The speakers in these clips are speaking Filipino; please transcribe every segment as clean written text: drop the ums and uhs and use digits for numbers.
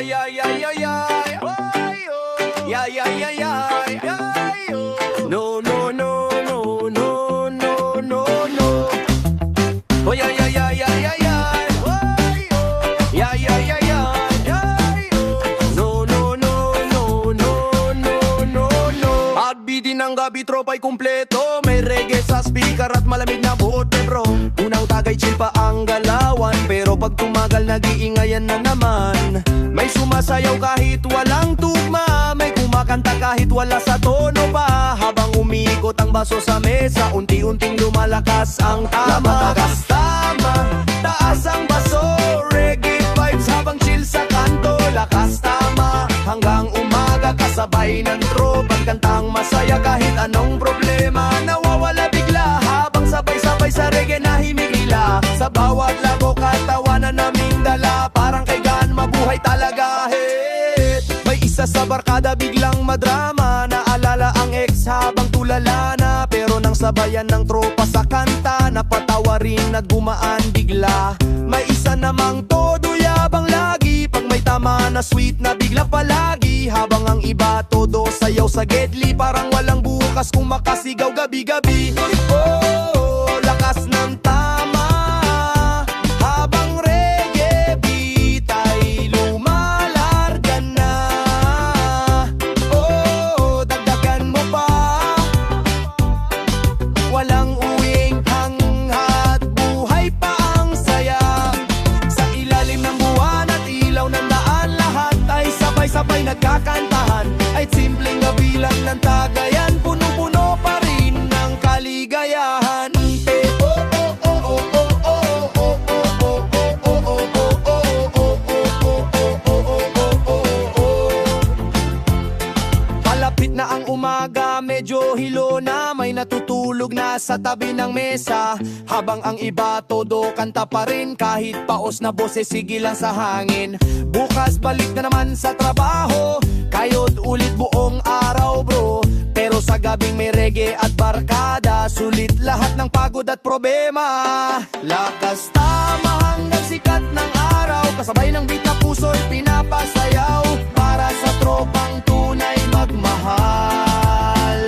ay, ay, ay, ay, ay. Yeah, yeah, yeah, yeah. No, no, no, no, no, no, no, no. Oh, yeah, yeah, yeah, yeah, yeah, yeah. Yeah, yeah, yeah, yeah. No, no, no, no, no, no, no, no. Heartbeat ng gabi, tropa'y kumpleto. May reggae sa speaker at malamig na bote, bro. Unang tagay, chill pa ang galawan. Pero pag tumagal, nag-iingayan na naman. May sumasayaw kahit walang tugma. May kumakanta kahit wala sa tono pa. Habang umiikot ang baso sa mesa, unti-unting lumalakas ang tama. Lakas tama, taas ang baso. Reggae vibes habang chill sa kanto. Lakas tama, hanggang umaga kasabay ng tropang kantang masaya. Kahit anong problema, nawawala bigla. Habang sabay-sabay sa reggae na himigila. Sa bawat lago katawanan naming dala. Parang kay Gan, mabuhay talaga, hey. May isa sa barkada biglang madrama. Naalala ang ex habang tulala na. Pero nang sabayan ng tropa sa kanta, napatawa rin at gumaan bigla. May isa namang todo yabang lagi. Pag may tama na sweet na bigla palagi. Habang ang iba todo sayaw sa gedli. Parang walang bukas kung makasigaw gabi-gabi. Oh, lakas ng tama. Habang reggae beat ay lumalarga na. Oh, dagdagan mo pa. Walang uwing hanghat, buhay pa ang saya. Sa ilalim ng buwan at ilaw ng daan, lahat ay sabay-sabay nagkakantahan. Ay simpleng gabi lang ng Tagayan, puno-puno pa rin ng kaligayahan. Palapit na ang umaga, medyo hilo na. May natutulog na sa tabi ng mesa. Habang ang iba todo kanta pa rin. Kahit paos na boses sigilan sa hangin. Bukas balik na naman sa trabaho. Kayod ulit buong araw, bro. Pero sa gabing may reggae at barkada, sulit lahat ng pagod at problema. Lakas tama hanggang sikat ng araw. Kasabay ng beat na puso'y pinapasayaw. Para sa tropang tunay magmahal.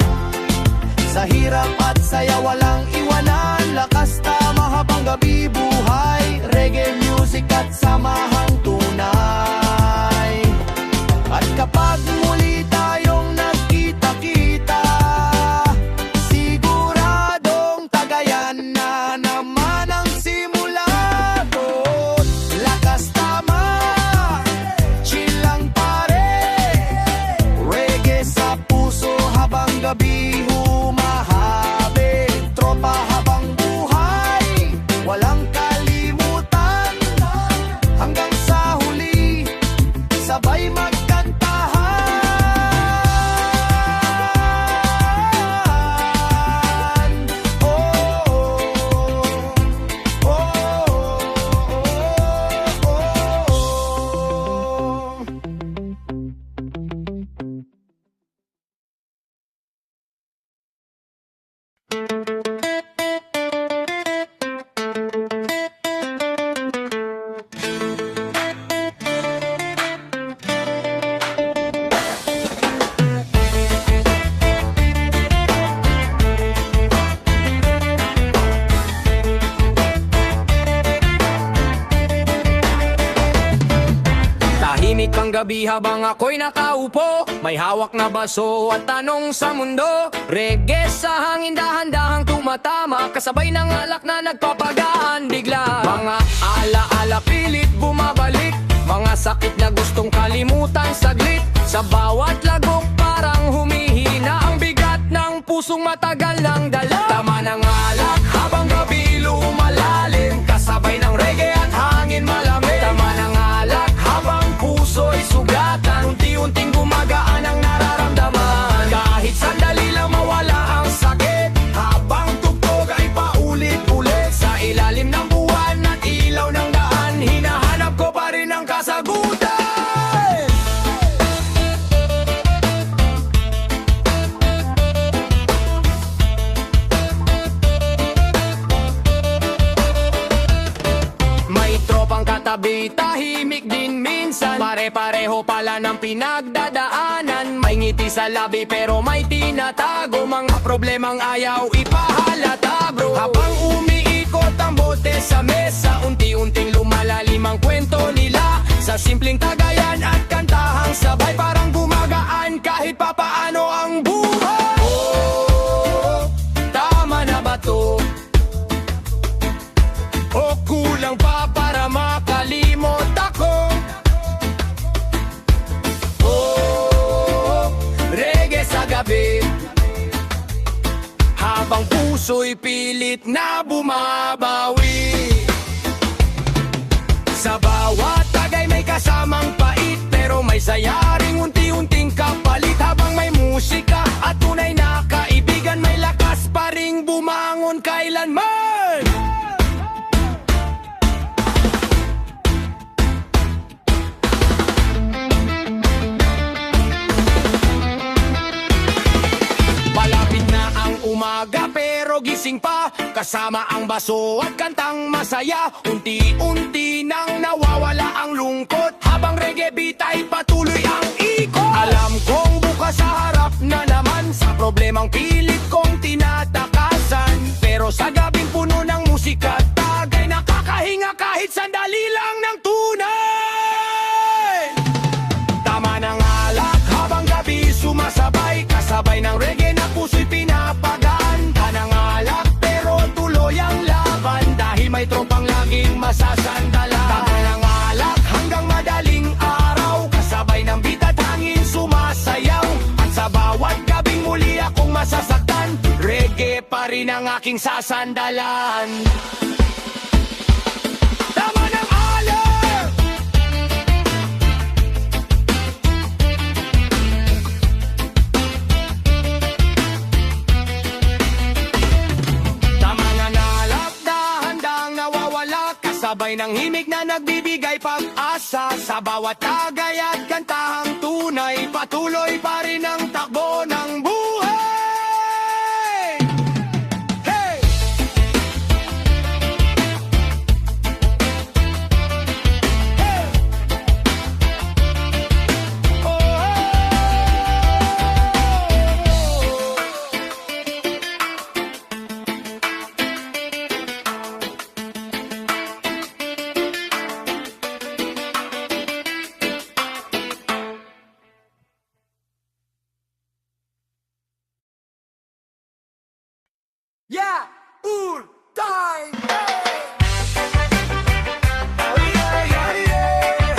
Sa hirap at saya walang iwanan. Lakas tama habang gabi buhay. Reggae music at samahang tunay. At kapag muli tayong nagkita-kita, siguradong Tagayan na naman ang simulado. Lakas tama, chill lang pare. Reggae sa puso habang gabi humahabi. Tropa habang buhay, walang kalimutan. Hanggang sa huli, sabay magkantahan. Oh, oh, oh, oh, oh, oh. Tahimik ang gabi habang ako'y nakaupo. May hawak na baso at tanong sa mundo. Reggae sa hangin dahan-dahang tumatama. Kasabay ng alak na nagpapagaan bigla. Mga ala-ala pilit bumabalik. Mga sakit na gustong kalimutan saglit. Sa bawat lagok parang humihina ang bigat ng pusong matagal ng dala. Tama ng alak habang gabi lumalalim. Kasabay ng reggae at hangin malamig. Tama ng alak habang puso'y sugatan. Unti-unting gumagaan ang nararamdaman. Kahit sandali lang mawala ang sakit. Habang tugtog ay paulit-ulit. Sa ilalim ng buwan at ilaw ng daan, hinahanap ko pa rin ang kasagutan. tabi, tahimik din minsan. Pare-pareho pala ng pinagdadaanan. May ngiti sa labi pero may tinatago. Mga problemang ayaw ipahalata bro. Habang umiikot ang bote sa mesa, unti-unting lumalalim ang kwento nila. Sa simpleng tagayan at kantahang sabay, parang gumagaan kahit papaano ang buhay. Oh, tama na ba to? O kulang pa para makalimot ako? Oh, reggae sa gabi, habang puso'y pilit na bumabawi. Sa bawat tagay may kasamang pait, pero may saya ring unti-unting kapalit. Habang may musika at tunay na kaibigan, may lakas pa ring bumangon kailanman. Malapit na ang umaga pero gising pa, kasama ang baso at kantang masaya. Unti-unti nang nawawala ang lungkot, habang reggae beat ay patuloy ang ikot. Alam kong bukas sa harap na naman, sa problemang pilit kong tinatakasan. Pero sa gabing puno ng musika, tagay nakakahinga kahit sandali lang ng tunay. Tama ng alak habang gabi sumasabay, kasabay ng reggae na puso'y pinapagaan. Tanang alak pero tuloy ang laban, dahil may tropang laging masasandalan. Tama ng alak hanggang madaling araw, kasabay ng beat at hangin sumasayaw. At sa bawat gabing muli akong masasaktan, reggae pa rin ang aking sasandalan. Tama ng alak! Tama nga nalak, dahan-dahang nawawala, kasabay ng himig na nagbibigay pag-asa. Sa bawat tagay at kantahang tunay, patuloy pa rin ang takbo ng buhay. Hey! Hey! Oh! Yeah, time. Hey! Oh yeah, yeah, yeah.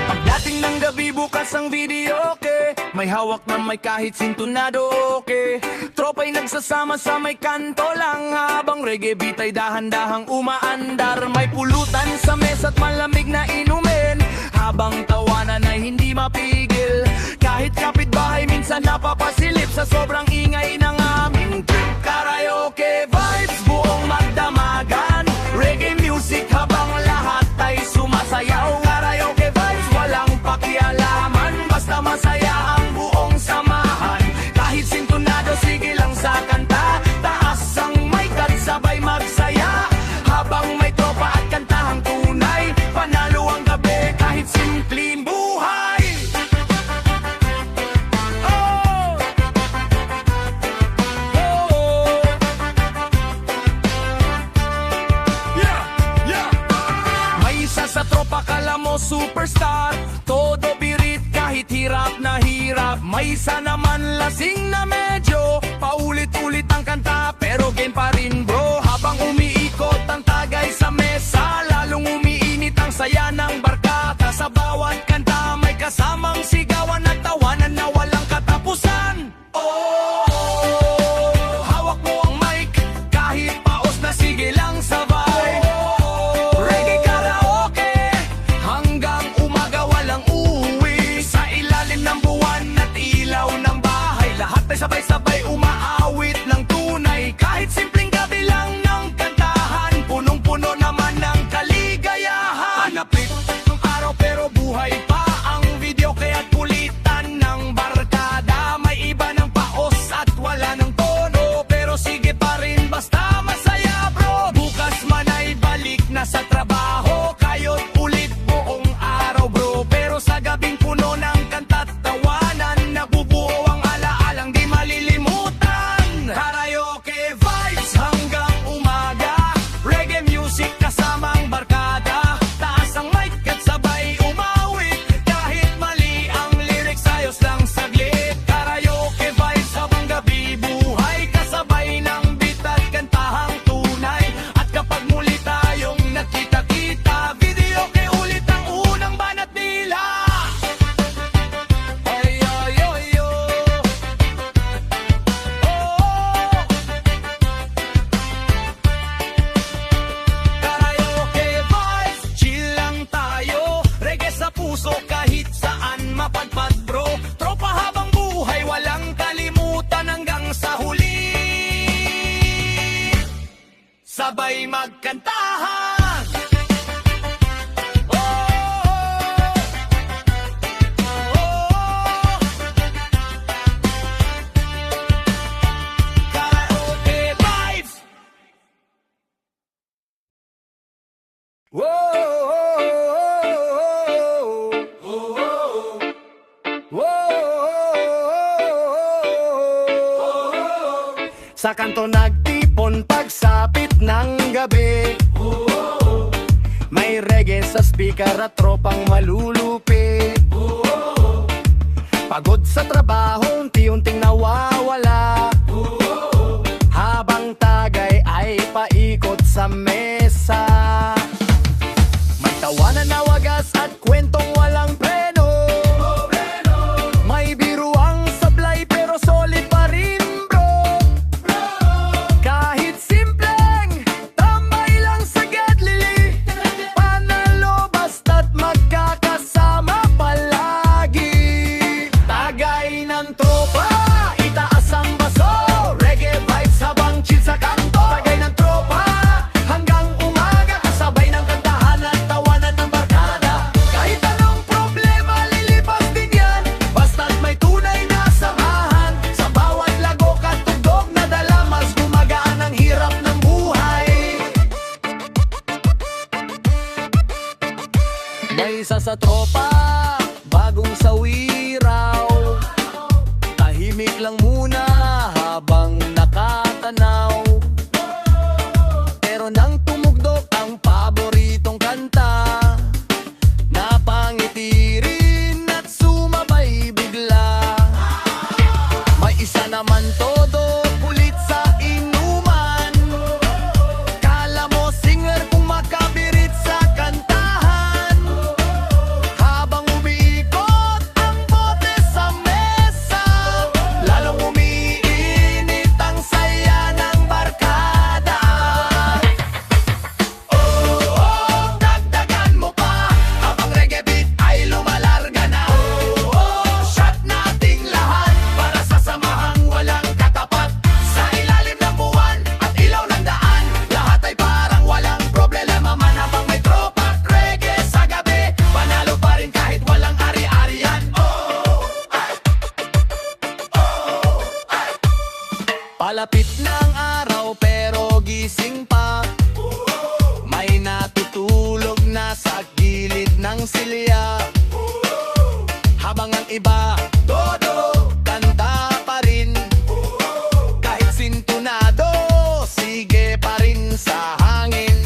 Pagdating ng gabi, bukas ang video, okay. May hawak na may kahit sintonado, okay. Tropa'y nagsasama sa may kanto lang, habang reggae beat ay dahan-dahang umaandar. May pulutan sa mesa at malamig na inumin, habang tawanan ay hindi mapigil. Kahit kapitbahay minsan napapasilip sa sobrang ingay ng aming trip. Karaoke vibes, buong magdamagan, reggae music habang lahat ay sumasayaw. Karaoke vibes, walang pakialaman, basta masaya ang buong samahan. Kahit sintonado, sige lang sa kanta, taas ang mic at sabay magsaya. Habang may tropa at kantahang tunay, panalo ang gabi kahit simpleng buhay. Oh! Oh! Yeah! Yeah! May isa sa tropa, kala mo superstar, todo birit kahit hirap na hirap. May isa naman lasing na medyo paulit-ulit ang kanta, pero game pa rin bro. Habang umiikot ang tagay sa mesa, lalong umiinit ang saya ng barkada. Sa bawat kanta may kasamang sigawan at tawanan na walang katapusan. Oh, hawak mo ang mic, kahit paos na sige lang sabay. Reggae karaoke, hanggang umaga walang uwi. Sa ilalim ng buwan at ilaw ng bahay, lahat ay sabay-sabay umaawit ng tunay. Kahit simpleng gabi lang ng kantahan, punong-puno naman ng kaligayahan. Hanapit ng araw pero buhay pa ang video, kaya't kulitan ng barkada. May iba ng paos at wala ng tono. sabay magkantahan. Karaoke vibes. Sa kanto nagtipon pagsapit ng gabi. May reggae sa speaker at tropang malulupi. Pagod sa trabaho, unti-unting nawawala. Habang tagay ay paikot sa mesa. May tawanan na wagas at kwentong walang preno. May biruang sablay pero solid pa rin, bro. Kahit simpleng tambay lang sa gadlili, panalo basta't magkakasama palagi. Tagay ng tropa, itaas ang baso. Reggae vibes habang chill sa kanto. Tagay ng tropa, hanggang umaga. Kasabay ng kantahan at tawanan ng barkada. Kahit anong problema, lilipas din yan. Basta't may tunay na samahan. Sa bawat lagok at tugtog na dala, mas gumagaan ang hirap ng buhay. May isa sa tropa, bagong sawiraw. Tahimik lang muna habang nakatanaw. Pero nang tumugdok ang paboritong kanta, napangiti rin at sumabay bigla. May isa naman todo pulit sa inuman. Kala mo singer kung makabirit sa kantahan. Habang umiikot ang bote sa mesa, lalong umiinit ang saya ng barkada. Dagdagan mo pa habang reggae beat ay lumalarga na. Shot nating lahat para sa samahang walang katapat. Sa ilalim ng buwan at ilaw ng daan, lahat ay parang walang problema man. Habang may tropa at reggae sa gabi, panalo pa rin kahit walang ari-arian. Palapit ng araw pero gising pa. May natutulog na sa gilid ng silya. Habang ang iba todo kanta pa rin. Kahit sintunado, sige pa rin sa hangin.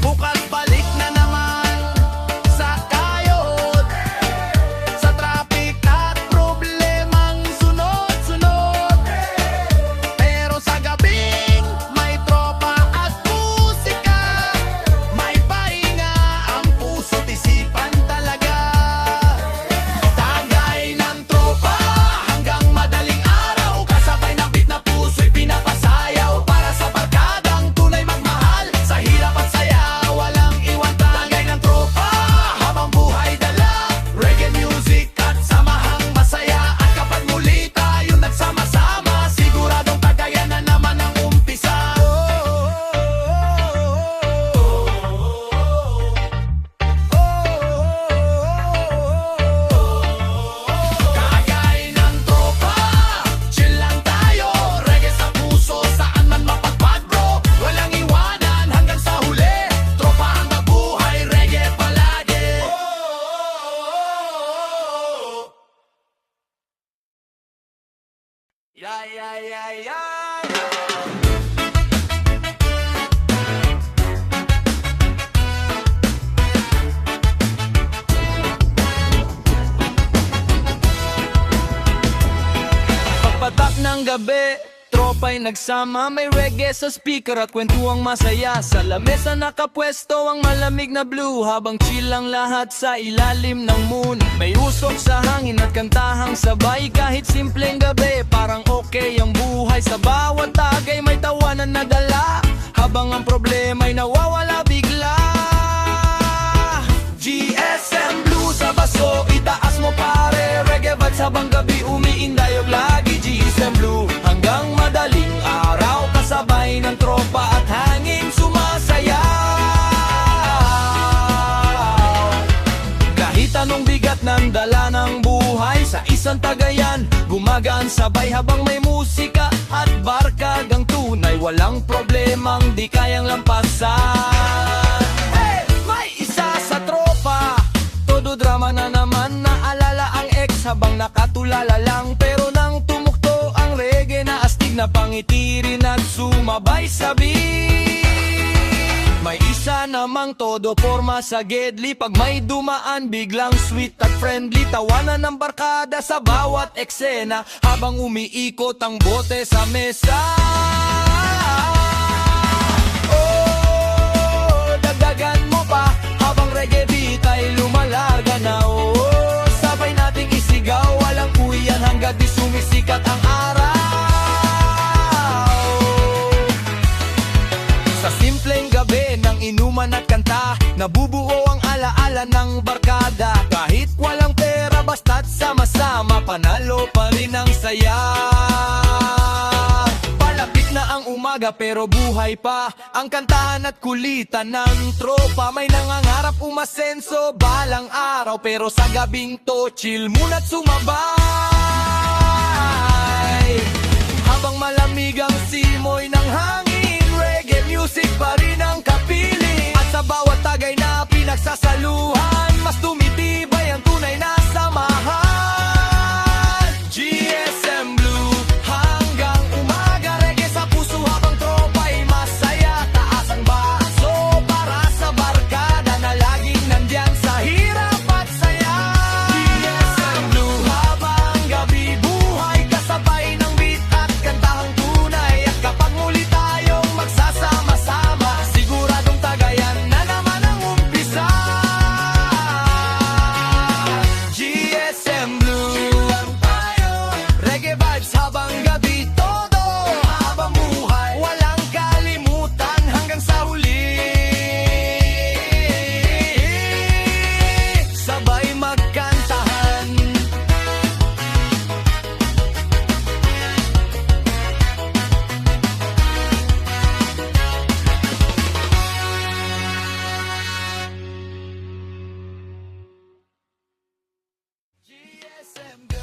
Bukas balik na naman sa kayod. Sa traffic at problemang sunod-sunod. Pero sa gabing may tropa at musika, may pahinga ang puso't isipan talaga. Tagay ng tropa hanggang madaling araw. Kasabay ng beat na puso'y pinapasayaw. Para sa barkadang tunay magmahal, sa hirap at saya walang iwan. Tagay ng tropa habang buhay dala. Reggae music at samahang masaya. At kapag muli tayo nagsama-sama, siguradong tagayan na naman ang umpisa. Kagay ng tropa, chill lang tayo. Reggae sa puso, saan man mapagpad, bro. Walang iwanan hanggang sa huli. Tropa ang mabuhay, reggae palagi. Yeah, yeah, yeah, yeah. Pagpatak ng gabi, tropa'y nagsama. May reggae sa speaker at kwentuang masaya. Sa lamesa nakapwesto ang malamig na blue, habang chill ang lahat sa ilalim ng moon. May usok sa hangin at kantahang sabay. Kahit simpleng gabi, parang okay ang buhay. Sa bawat tagay may tawanan na dala, habang ang problema'y nawawala bigla. GSM Blue sa baso, itaas mo pare. Reggae vibes habang gabi umiindayog lagi. GSM Blue hanggang madaling araw, kasabay ng tropa at hangin. ang tagayan, gumagaan sabay habang may musika at barkagang tunay, walang problemang di kayang lampasan. Hey! May isa sa tropa, todo drama na naman, naalala ang ex habang nakatulala lang, pero nang tumukto ang reggae na astig na pangitirin at sumabay sa beat. May isa namang todo forma sa gedli, pag may dumaan biglang sweet at friendly, tawanan ng barkada sa bawat eksena habang umiikot ang bote sa mesa. Oh, dagdagan mo pa habang reggae beat ay lumalarga na. Oh, sabay nating isigaw, walang uwian hanggang di sumisikat ang araw. Sa simpleng gabi ng inuman at kanta, nabubuo ang alaala ng barkada. Kahit walang pera basta't sama-sama, panalo pa rin ang saya. Palapit na ang umaga pero buhay pa ang kantahan at kulitan ng tropa. May nangangarap umasenso balang araw, pero sa gabing to chill muna't sumabay. Habang malamig ang simoy ng hangin, reggae music pa rin ang kapiling. At sa bawat tagay na pinagsasaluhan, mas tumitibay ang tunay na samahan. GSM Blue hanggang umaga, reggae sa puso habang tropa'y masaya. Taas ang baso para sa barkada na laging nandyan sa hirap at saya. GSM Blue habang gabi, buhay kasabay ng beat at kantahang tunay. At kapag muli tayong magsasama-sama, siguradong tagayan na naman ang umpisa. GSM Blue lang tayo, reggae vibes habang gabi, todo habang buhay, walang kalimutan hanggang sa huli. Sabay magkantahan. GSM Blue.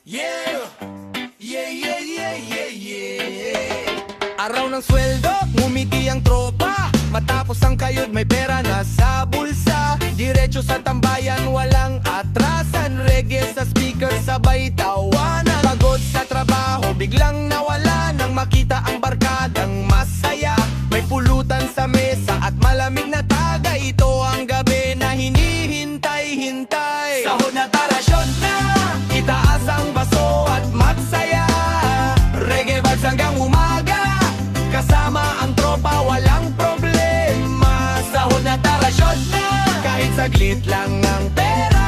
Yeah! Yeah, yeah, yeah, yeah, yeah. Araw ng sweldo, ngumiti ang tropa. Matapos ang kayod, may pera na sa bulsa. Diretso sa tambayan, walang atrasan. Reggae sa speaker, sabay tawanan. Pagod sa trabaho, biglang nawala nang makita ang barkadang masaya. May pulutan sa mesa at malamig na taga. Ito ang gabi na hinihintay-hintay. Sahod na tarasyon na, itaas ang baso at magsaya. Reggae vibes hanggang umaga, kasama ang tropa, walang problema. Sahod na tarasyon na, kahit saglit lang ang pera,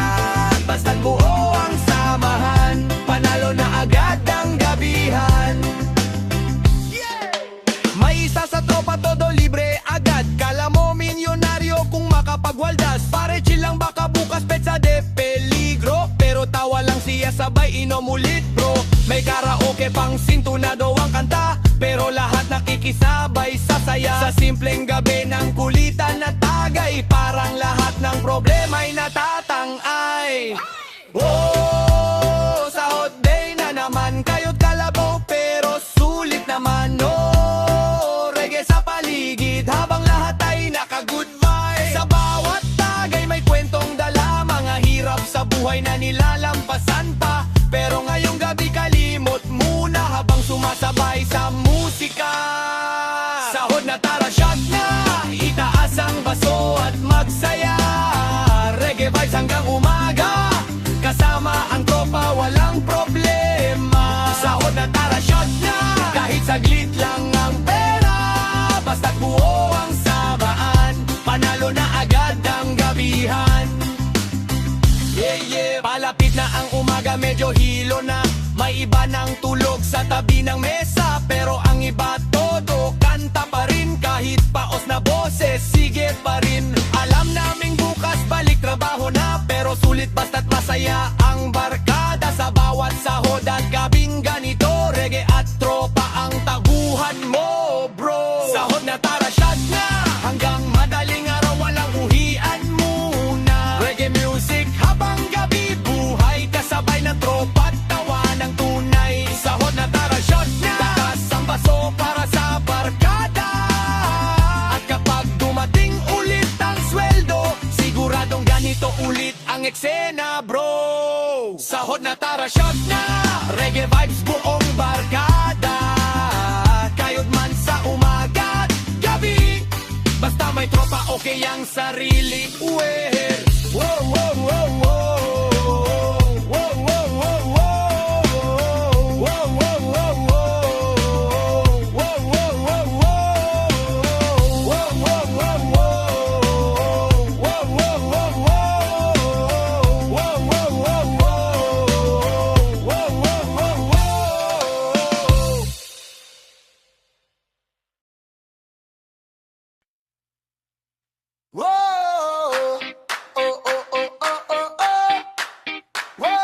basta't buo ang samahan, panalo na agad ang gabihan. May isa sa tropa, todo libre agad. Kala mo milyonaryo kung makapagwaldas. Pare chill lang, baka bukas petsa de peligro. Pero tawa lang siya, sabay inom ulit bro. May karaoke pang sintunado ang kanta, pero lahat nakikisabay sa saya. Sa simpleng gabi ng kulitan na tagay, parang lahat ng problema'y natatangay. Oh, sa hot day na naman, kayo't kalabaw pero sulit naman. Oh, reggae sa paligid habang lahat ay naka-good vibe. Sa bawat tagay may kwentong dala, mga hirap sa buhay na nilalampasan pa. Pero ngayong gabi kalimot muna habang sumasabay sa musika. Sahod na tara, shot na, itaas ang baso at magsaya. Reggae vibes hanggang umaga, kasama ang tropa, walang problema. Sahod na tara, shot na, kahit saglit lang ang pera, basta't buo ang sabaan, panalo na agad ang gabihan. na ang umaga, medyo hilo na. May iba ng tulog sa tabi ng mesa, pero ang iba todo kanta pa rin. Kahit paos na boses, sige pa rin. Alam naming bukas balik trabaho na, pero sulit basta't masaya ang barkada. Sa bawat sahod at gabing ganito, reggae at tropa ang taguhan mo, bro. Sahod na, tara shot na, hanggang madaling araw walang uhian muna. Reggae music habang gabi, buhay kasabay ng tropa at tawa ng tunay. Sahod na, tara shot na, takas ang baso para sa barkada. At kapag dumating ulit ang sweldo, siguradong ganito ulit ang eksena, bro. Sahod na, tara shot na, reggae vibes buong barkada. Kayod man sa umaga at gabi, basta may tropa okay ang sarili. Well, wow, wow, wow, wow. Wow, wow, wow, wow. Wow, wow, wow, wow. Wow, wow, wow, wow. Wow, wow, wow, wow. Wow, wow, wow, wow. Wow, wow, wow, wow. Wow, wow, wow, wow. Whoa, oh, oh, oh, oh, oh, oh. Whoa,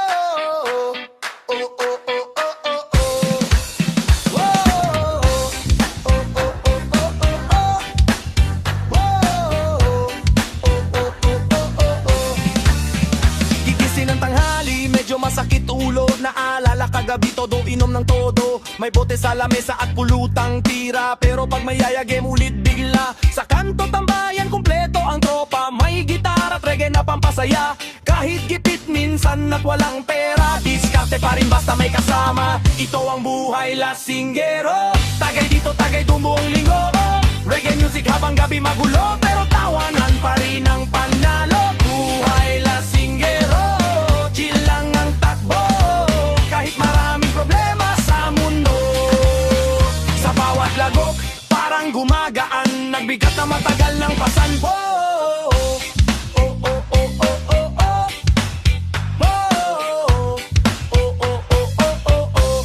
oh, oh, oh, oh, oh, oh. Whoa, oh, oh, oh, oh, oh, oh. Whoa, oh, oh, oh, oh, oh. Gigising ng tanghali, medyo masakit ulo. Naalala kagabi, todo inom ng todo. May bote sa lamesa at pulutang tira, pero pag may yayagem ulit bigla. Sa kanto tambayan, kumpleto ang tropa. May gitara at reggae na pampasaya. Kahit gipit minsan at walang pera, diskarte pa rin basta may kasama. Ito ang buhay lasinggero, tagay dito tagay doon buong linggo. Reggae music habang gabi magulo, pero tawanan pa rin ang panalo. Buhay lasinggero, chill lang ang takbo. Kahit maraming problema sa mundo, sa bawat lagok parang gumagaan. Nagbigat na matagal ng pasan. Oh, oh, oh, oh, oh, oh, oh. Oh, oh, oh, oh, oh, oh.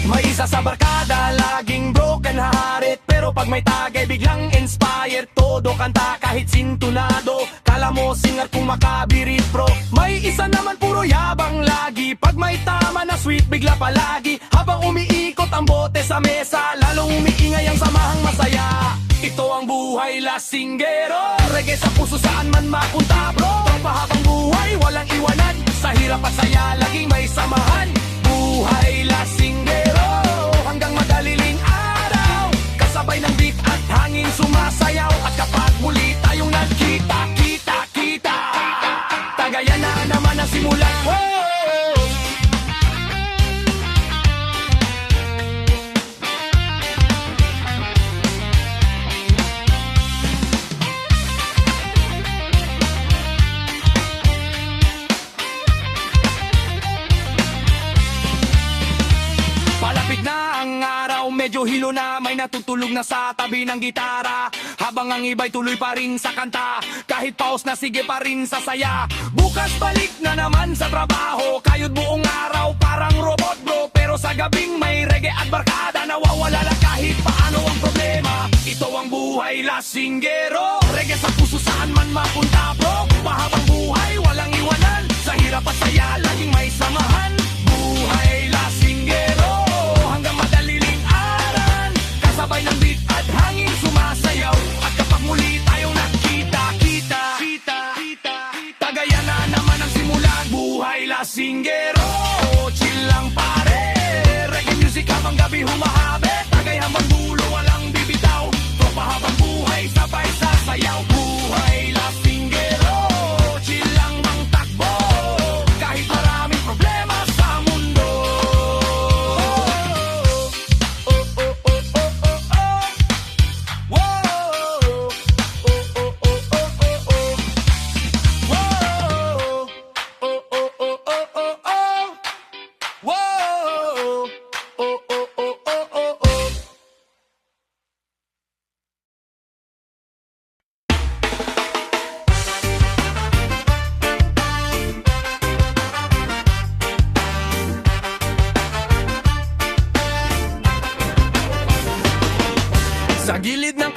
May isa sa barkada, laging broken hearted, pero pag may tagay biglang inspired. Todo kanta kahit sintunado, kala mo singer kung makabirit bro. May isa naman puro yabang lagi, pag may tama na sweet bigla palagi. Habang umiikot ang bote sa mesa, lalong umiingay ang samahang masaya. Ito ang buhay lasinggero, reggae sa puso saan man mapunta bro. Tropa habang buhay, walang iwanan, sa hirap at saya laging may samahan. Buhay lasinggero, hanggang madaliling araw, kasabay ng beat at hangin sumasayaw. At kapag muli tayong nagkita, kita, kita, tagayan na naman ang simulan. Wow! Palapit na ang araw, medyo hilo na, may natutulog na sa tabi ng gitara. Habang ang iba'y tuloy pa rin sa kanta, kahit pause na sige pa rin sa saya. Bukas balik na naman sa trabaho, kayod buong araw parang robot bro. Pero sa gabing may reggae at barkada, nawawala lang kahit paano ang problema. Ito ang buhay lasinggero, reggae sa puso saan man mapunta bro. Mahabang buhay, walang iwanan, sa hirap at saya laging may samahan. Buhay lasinggero, hanggang madaliling aran, kasabay ng beat at hangin sumasayaw. At kapag muli tayong nakita, kita, kita, kita, tagayan na naman ang simulan. Buhay lasinggero, chill lang pare, reggae music habang gabi humahabit, tagay hanggang dulo walang bibitaw. Tropa habang buhay sabay sasayaw. Buhay lasinggero, chill lang ang takbo, kahit maraming problema sa mundo. Oh, oh, oh, oh, oh, oh, oh. Whoa, oh, oh, oh, oh, oh, oh. Whoa, oh, oh, oh, oh, oh, oh. Whoa, oh, oh, oh, oh, oh, oh.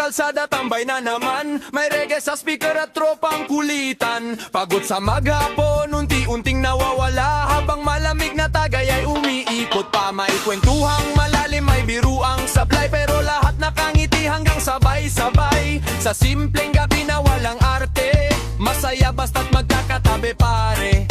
kalsada tambay na naman. May reggae sa speaker at tropang kulitan. Pagod sa maghapon, unti-unting nawawala. Habang malamig na tagay ay umiikot pa. May kwentuhang malalim, may biruang sablay. Pero lahat nakangiti hanggang sabay-sabay. Sa simpleng gabi na walang arte, masaya basta't magkakatabi pare.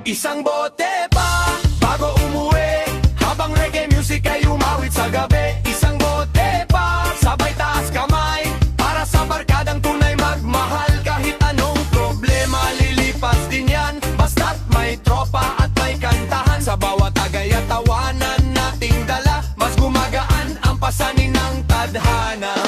Isang bote pa bago umuwi, habang reggae music ay umawit sa gabi. Isang bote pa, sabay taas kamay, para sa barkadang tunay magmahal. Kahit anong problema, lilipas din yan, basta't may tropa at may kantahan. Sa bawat tagay at tawanan nating dala, mas gumagaan ang pasanin ng tadhana.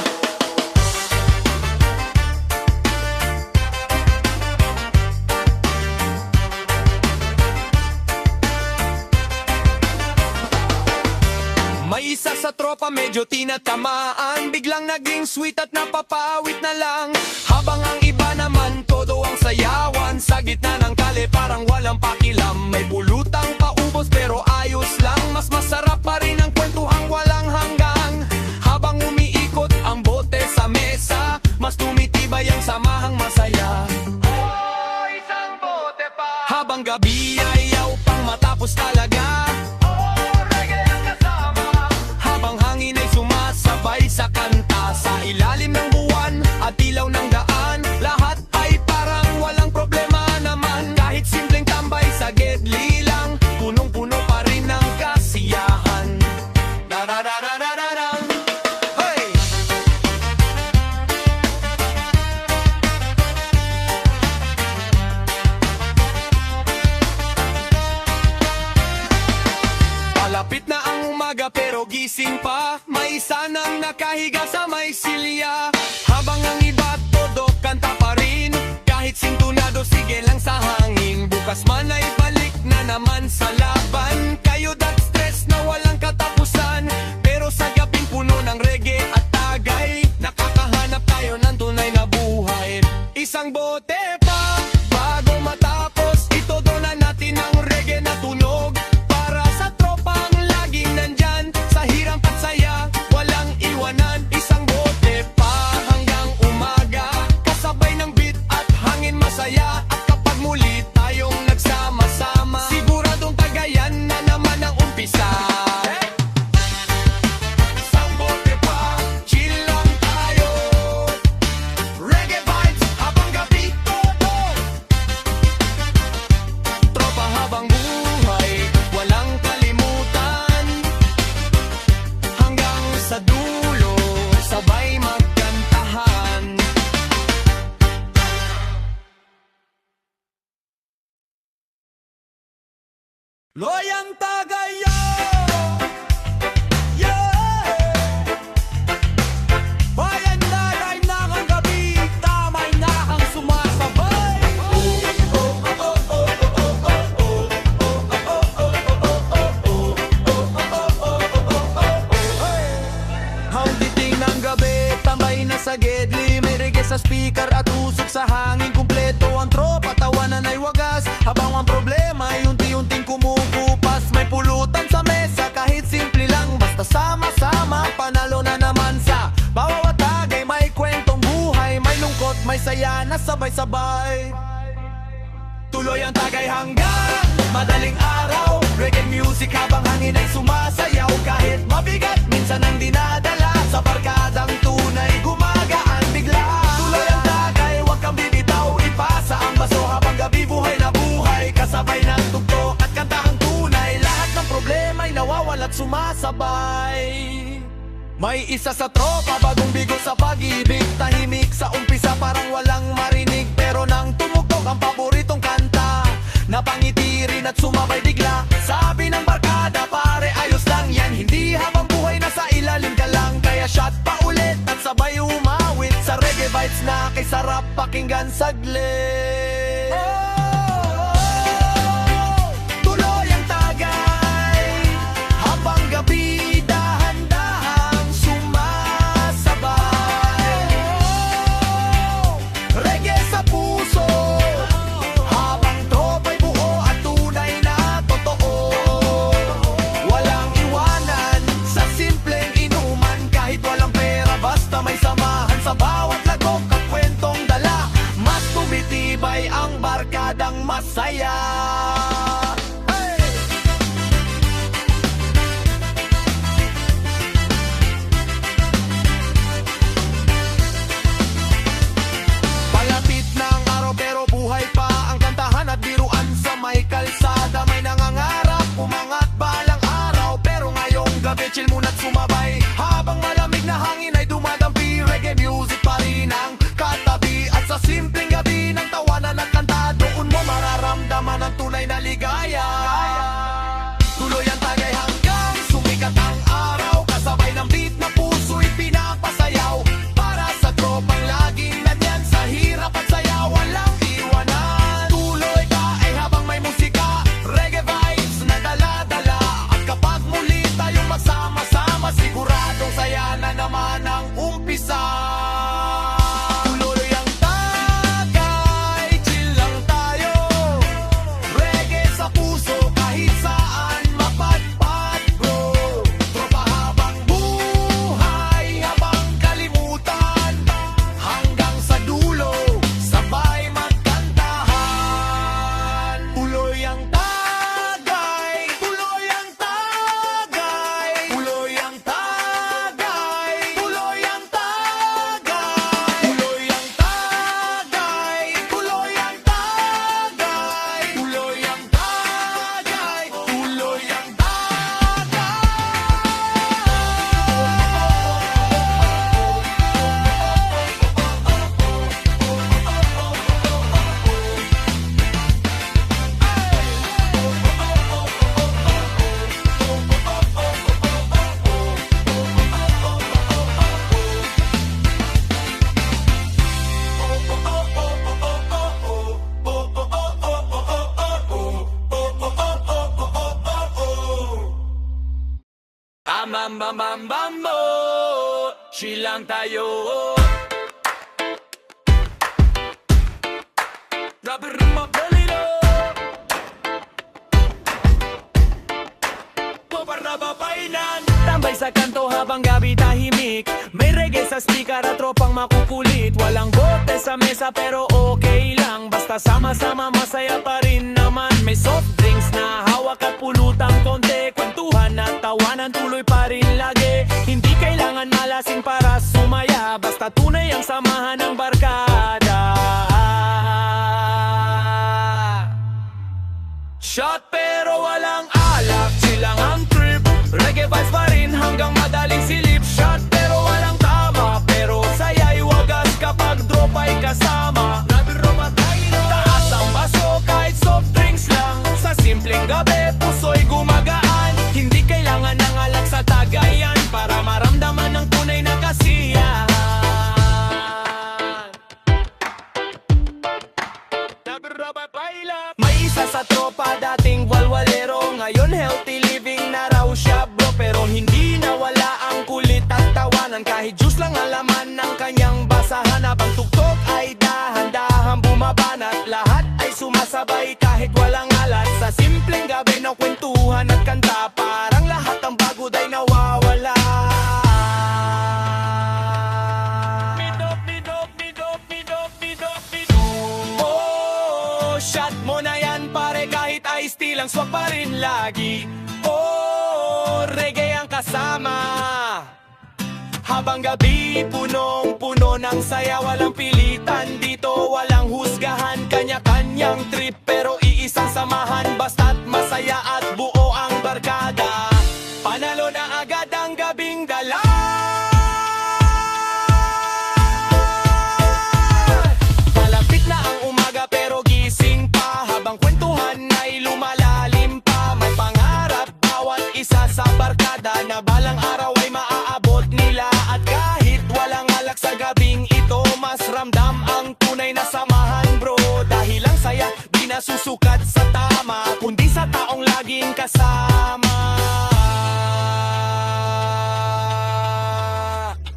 May isa sa tropa medyo tinatamaan, biglang naging sweet at napapawit na lang. Habang ang iba naman todo ang sayawan, sa gitna ng kale parang walang pakialam. May pulutang paubos pero ayos lang, mas masarap pa rin ang kwentuhang walang hanggang. Habang umiikot ang bote sa mesa, mas tumitibay ang samahang masaya. Oh, isang bote pa, habang gabi ayaw pang matapos talaga. Sumasabay sa kanta, sa ilalim ng buwan at ilaw ng daan, lahat ay parang walang problema naman. Kahit simpleng tambay sa gedli lang, punong-puno pa rin ng kasiyahan. Darararararang hey! Palapit na ang umaga pero gising pa, may isa nang nakahiga sa may silya. Habang ang iba todo kanta pa rin, kahit sintunado sige lang sa hangin. Bukas man ay balik na naman sa laban, kayo that stress na walang katapusan. Pero sa gabing puno ng reggae at tagay, nakakahanap tayo ng tunay na buhay. Isang bote pa bago matapos, itodo na natin ang reggae na tunog, para sa tropang laging nandyan, sa hirap at saya walang iwanan. Isang bote pa hanggang umaga, kasabay ng beat at hangin masaya. At kapag muli tayong nagsama-sama, siguradong tagayan na naman ang umpisa. Isang bote pa, chill lang tayo, reggae vibes habang gabi todo. Tropa habang buhay, walang kalimutan, hanggang sa dulo, sabay magkantahan. Loyang Tagayo! Yeah! Bayan na ang gabi, tamay na ang sumasabay. Haunditing ng gabi, tambay na sa gedli, may reggae sa speaker at usok sa hangin. Kumpleto ang tropa, tawanan ay wagas, habang ang problema ay unti-unting kumukupas. May pulutan sa mesa kahit simple lang, basta sama-sama panalo na naman. Sa bawat tagay may kwentong buhay, may lungkot, may saya na sabay-sabay. Tuloy ang tagay hanggang madaling araw, reggae music habang hangin ay sumasayaw. Kahit mabigat minsan ang dinadala, sa barkadang tunay gumagaan bigla. Tuloy ang tagay, huwag kang bibitaw, ipasa ang baso habang gabi buhay na buhay. Kasabay ng tugtog at kantahang tunay, lahat ng problema ay nawawala at sumasabay. May isa sa tropa bagong bigo sa pag-ibig, tahimik sa umpisa parang walang marinig, pero nang tumugtog ang paboritong kanta, napangiti rin at sumabay bigla. Sabi ng barkada, pare ayos lang yan, hindi habang buhay nasa ilalim ka lang. Kaya shot pa ulit at sabay umawit sa reggae vibes na kay sarap pakinggan saglit. Tuloy ang tagay habang gabi, dahan-dahang sumasabay. Reggae sa puso habang tropa'y buo at tunay na totoo. Walang iwanan sa simpleng inuman, kahit walang pera basta may sama. bam bam bam bam bo. Chill lang tayo. Rapper mapalito. Paparapapainan. Tambay sa kanto habang gabi tahimik. May reggae sa speaker at tropang makukulit. Walang bote sa mesa pero okay lang. Basta sama-sama masaya pa rin naman. May soft drinks na hawak at pulutang konti. Kwentuhan at tawanan tuloy pa rin lagi. Hindi kailangan malasing para sumaya. Basta tunay ang samahan ng barkada. Shot pero walang alak. Chill lang ang trip. Reggae vibes pa rin hanggang madaling silip. Shot pero walang tama. Pero saya'y wagas kapag drop ay kasama. Taas ang baso kahit soft drinks lang. Sa simpleng gabi puso'y gumagaan. Hindi kailangan ng alak sa tagayan para maramdaman ng tunay na kasiyahan. May isa sa tropa dating walwalero. Ngayon healthy living na raw siya bro. Pero hindi nawala ang kulit at tawanan. Kahit juice lang ang laman ng kanyang basahan. Habang tuktok ay dahan-dahan bumabanat. Lahat ay sumasabay kahit walang alat. Sa simpleng gabi ng kwentuhan at kanta. Parang lahat ng pagod ay nawawala. Oh, shot mo na yan pare kahit iced tea lang. Swak pa rin lagi. Oh, reggae ang kasama. Habang gabi punong-puno ng saya. Walang pilitan dito, walang husgahan. Kanya-kanyang trip pero iisang samahan. Basta't masaya at buo ang barkada. Panalo na agad ang gabing dala. Malapit na ang umaga pero gising pa. Habang kwentuhan ay lumalalim pa. May pangarap bawat isa sa barkada. Na balang araw ay maaabot nila. At kahit walang alak sa gabing ito, mas ramdam ang tunay na samahan bro. Dahil ang saya di nasusukat sa tama, kundi sa taong laging kasama.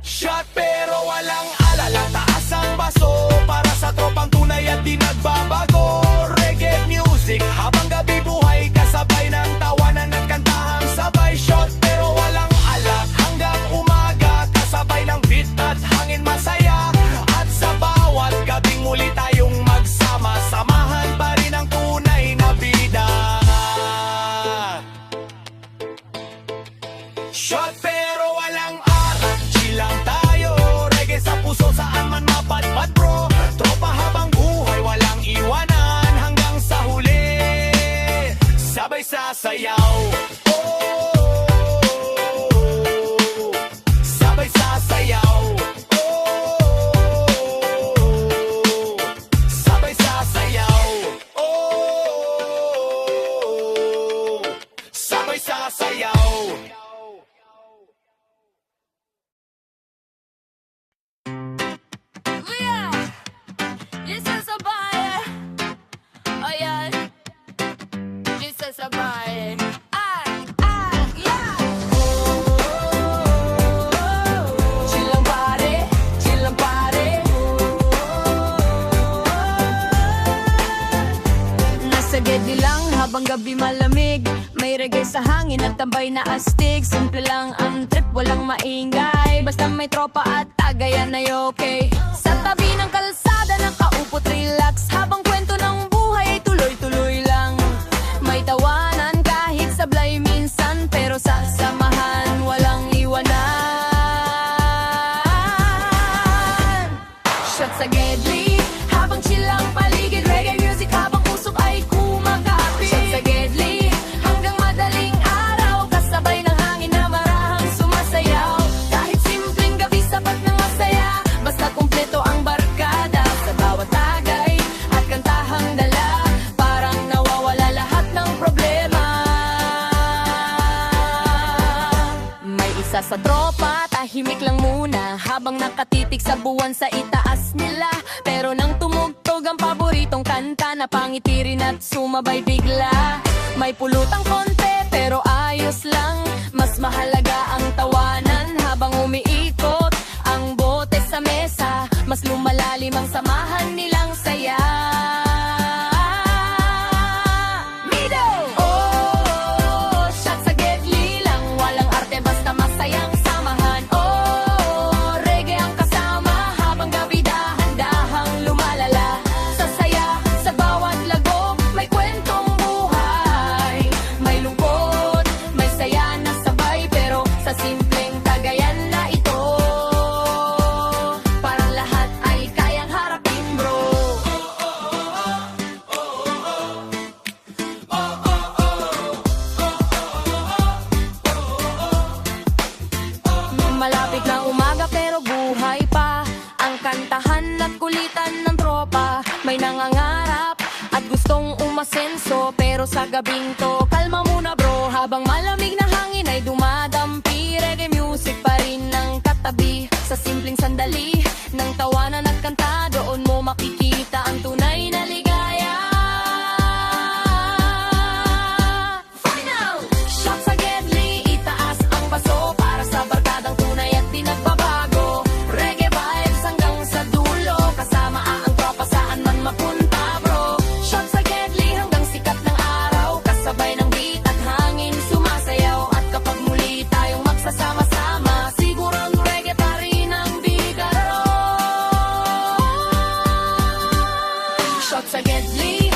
Shot pero walang alala. Taas ang baso para sa tropang tunay at di nagbabago. Reggae music habang gabi buhay. Kasabay ng tawanan at kantahang sabay. Shot pero walang alak hanggang umaga. Kasabay ng beat at hangin masaya. At sa bawat gabing muli tayong magsama. Samahan pa rin ang tunay na vida. Shot pero walang alak. Chill lang tayo. Reggae sa puso saan man mapadpad bro. Tropa habang buhay walang iwanan. Hanggang sa huli sabay sasayaw. Oh, sabay sasayaw. Oh, sabay sasayaw. Oh, sabay sasayaw. Yeah, this is a buyer. Oh yeah, this is a buyer. Yeah. Chill lang pare, chill lang pare. Nasa gedi lang habang gabi malamig. May reggae sa hangin at tambay na astig. Simple lang ang trip, walang maingay. Basta may tropa at tagayan ay okay. Sa tabi ng kalsada nakaupot relax. Habang kwento ng buhay ay tuloy-tuloy lang. May tawanan kahit sablay minsan. Pero sa samahan walang iwanan. Shot sa gedli habang chill ang paligid. Reggae music habang usok ay kumakapit. Shot sa gedli hanggang madaling araw. Kasabay ng hangin na marahang sumasayaw. Kahit simpleng gabi sapat ng masaya. Basta kumpleto ang barkada. Sa bawat tagay at kantahang dala. Parang nawawala lahat ng problema. May isa sa tropa, tahimik lang muna. Habang nakatitig sa buwan sa itaas nila. Pero nang tumugtog ang paboritong kanta, napangiti rin at sumabay bigla. May pulutang konti pero ayos lang. Mas Mas mahalaga ang tawanan habang umiikot ang bote sa mesa. Mas lumalalim ang samahan nilang saya. Mido! Oh, shot sa gedli lang. Walang arte basta masayang samahan. Oh, reggae ang kasama habang gabi dahan-dahang lumalala. Sa saya, sa bawat lagok, may kwentong buhay. May lungkot, may saya na sabay, pero sa simpleng kagayan na ito, parang lahat ay kayang harapin, bro. Malapit na umaga pero buhay pa ang kantahan at kulitan ng tropa. May nangangarap at gustong umasenso, pero sa gabing to, kalma muna bro. Habang malamig na hangin ay dumadampi, reggae music pa rin ang katabi. Sa simpleng sandali ng tawanan at kanta, doon mo makikita ang tunay na ligaya. Final! Shot sa gedli, itaas ang baso para sa barkadang tunay at di nagbabago. Reggae vibes hanggang sa dulo, kasama ang tropa saan man mapunta, bro. Shot sa gedli hanggang sikat ng araw, kasabay ng beat at hangin sumasayaw. At kapag muli tayong magsasama-sama, sigurong reggae pa rin ang bigaro. Shot sa gedli,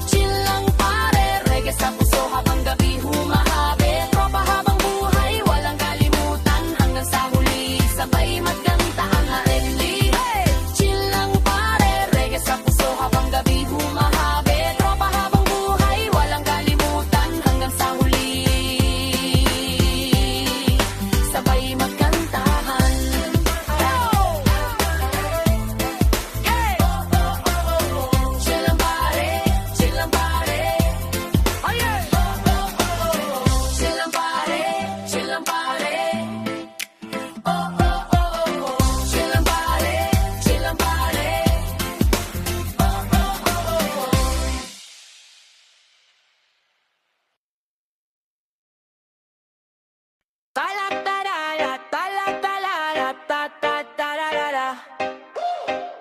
chill lang pare, reggae sa puso habang gabi humahabi. Tropa habang buhay, walang kalimutan, hanggang sa huli sabay magkanta ang harenli. Chill lang pare, reggae sa puso habang gabi humahabi. Tropa habang buhay, walang kalimutan, hanggang sa huli sabay magkantahan. Chill lang pare, chill lang pare. Chill lang pare, chill lang pare. Chill lang pare, chill lang pare. Talatadala, talatadala, tatatadala.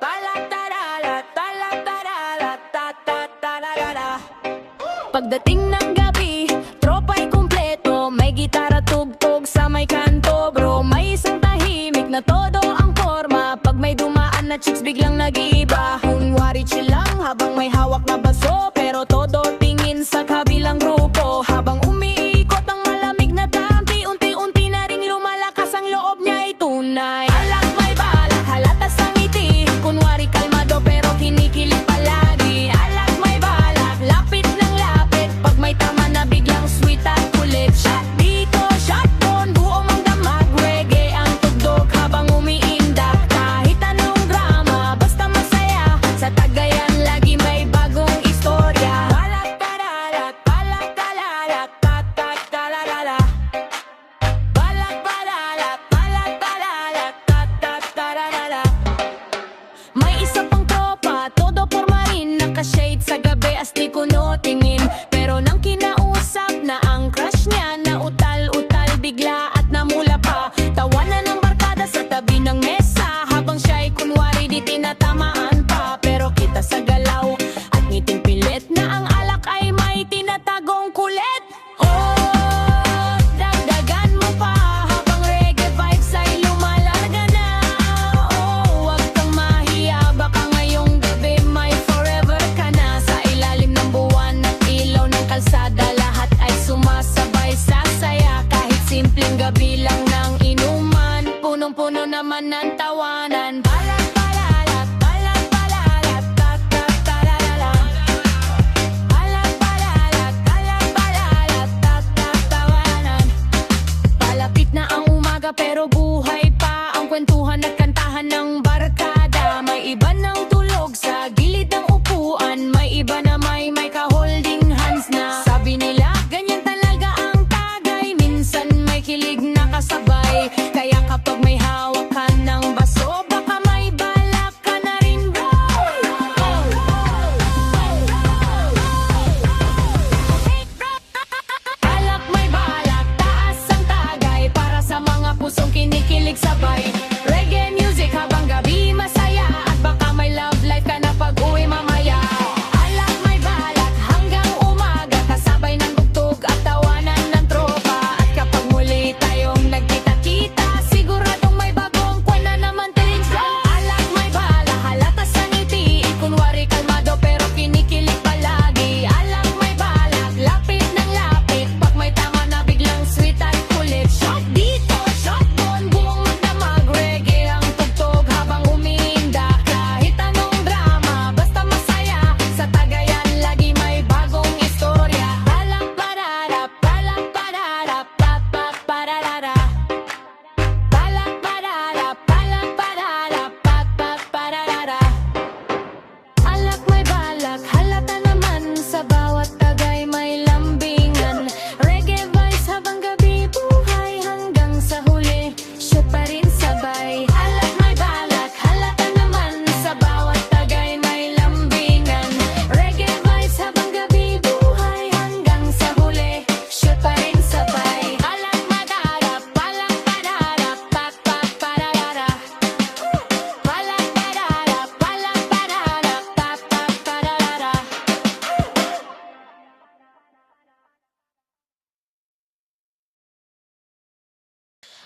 Talatadala, talatadala, tatatadala. Pagdating ng gabi, tropa'y kumpleto. May gitara tugtog sa may kanto, bro. May isang tahimik na todo ang forma. Pag may dumaan na chicks biglang nag-iiba. Kunwari chill lang habang may hawak na baso, pero todo tingin sa kabilang grupo. Habang umiikot ang malamig na tampi, unti-unti na ring lumalakas ang loob niya ay tunay. Alak may balak, halata sa ngiti. Kunwari kalmado pero kinikilig palagi. Alak may balak, lapit ng lapit. Pag may tama na biglang sweet at kulit. Shot dito, shot doon, buong ang damag. Reggae ang tugtog habang umiindak. Kahit anong drama, basta masaya. Sa Tagayan lagi may bagong istorya. Palak-talalat, palak-talalat,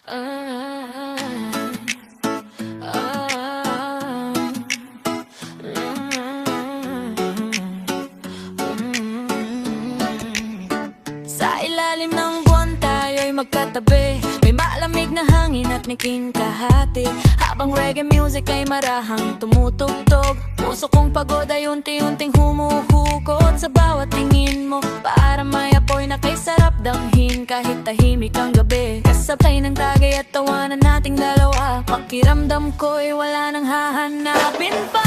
Ah, Sa ilalim ng buwan tayo'y magkatabi, may malamig na hangin at niking kahati. Habang reggae music ay marahang tumutugtog, puso kong pagod ay unti-unting humuhugot sa bawat tingin mo. Para may apoy na kay sarap damhin kahit tahimik ang gabi. Kasabay ng tagay at tawanan nating dalawa, pakiramdam ko'y wala nang hahanapin pa.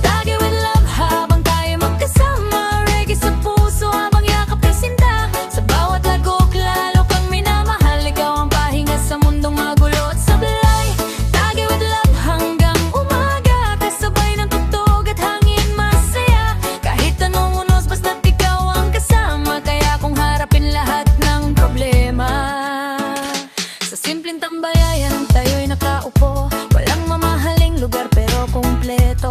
Tagay with love habang tayo magkasama, reggae sa puso habang yakap na sinta. Sa bawat lagok lalo kang minamahal, ikaw ang pahinga sa mundong magulo at sablay. Tagay with love hanggang umaga, kasabay ng tugtog at hangin masaya. Kahit anong unos basta't ikaw ang kasama, kaya kung harapin lahat ng problema. Sa simpleng tambayayan tayo'y nakaupo, walang mamahaling lugar pero kumpleto.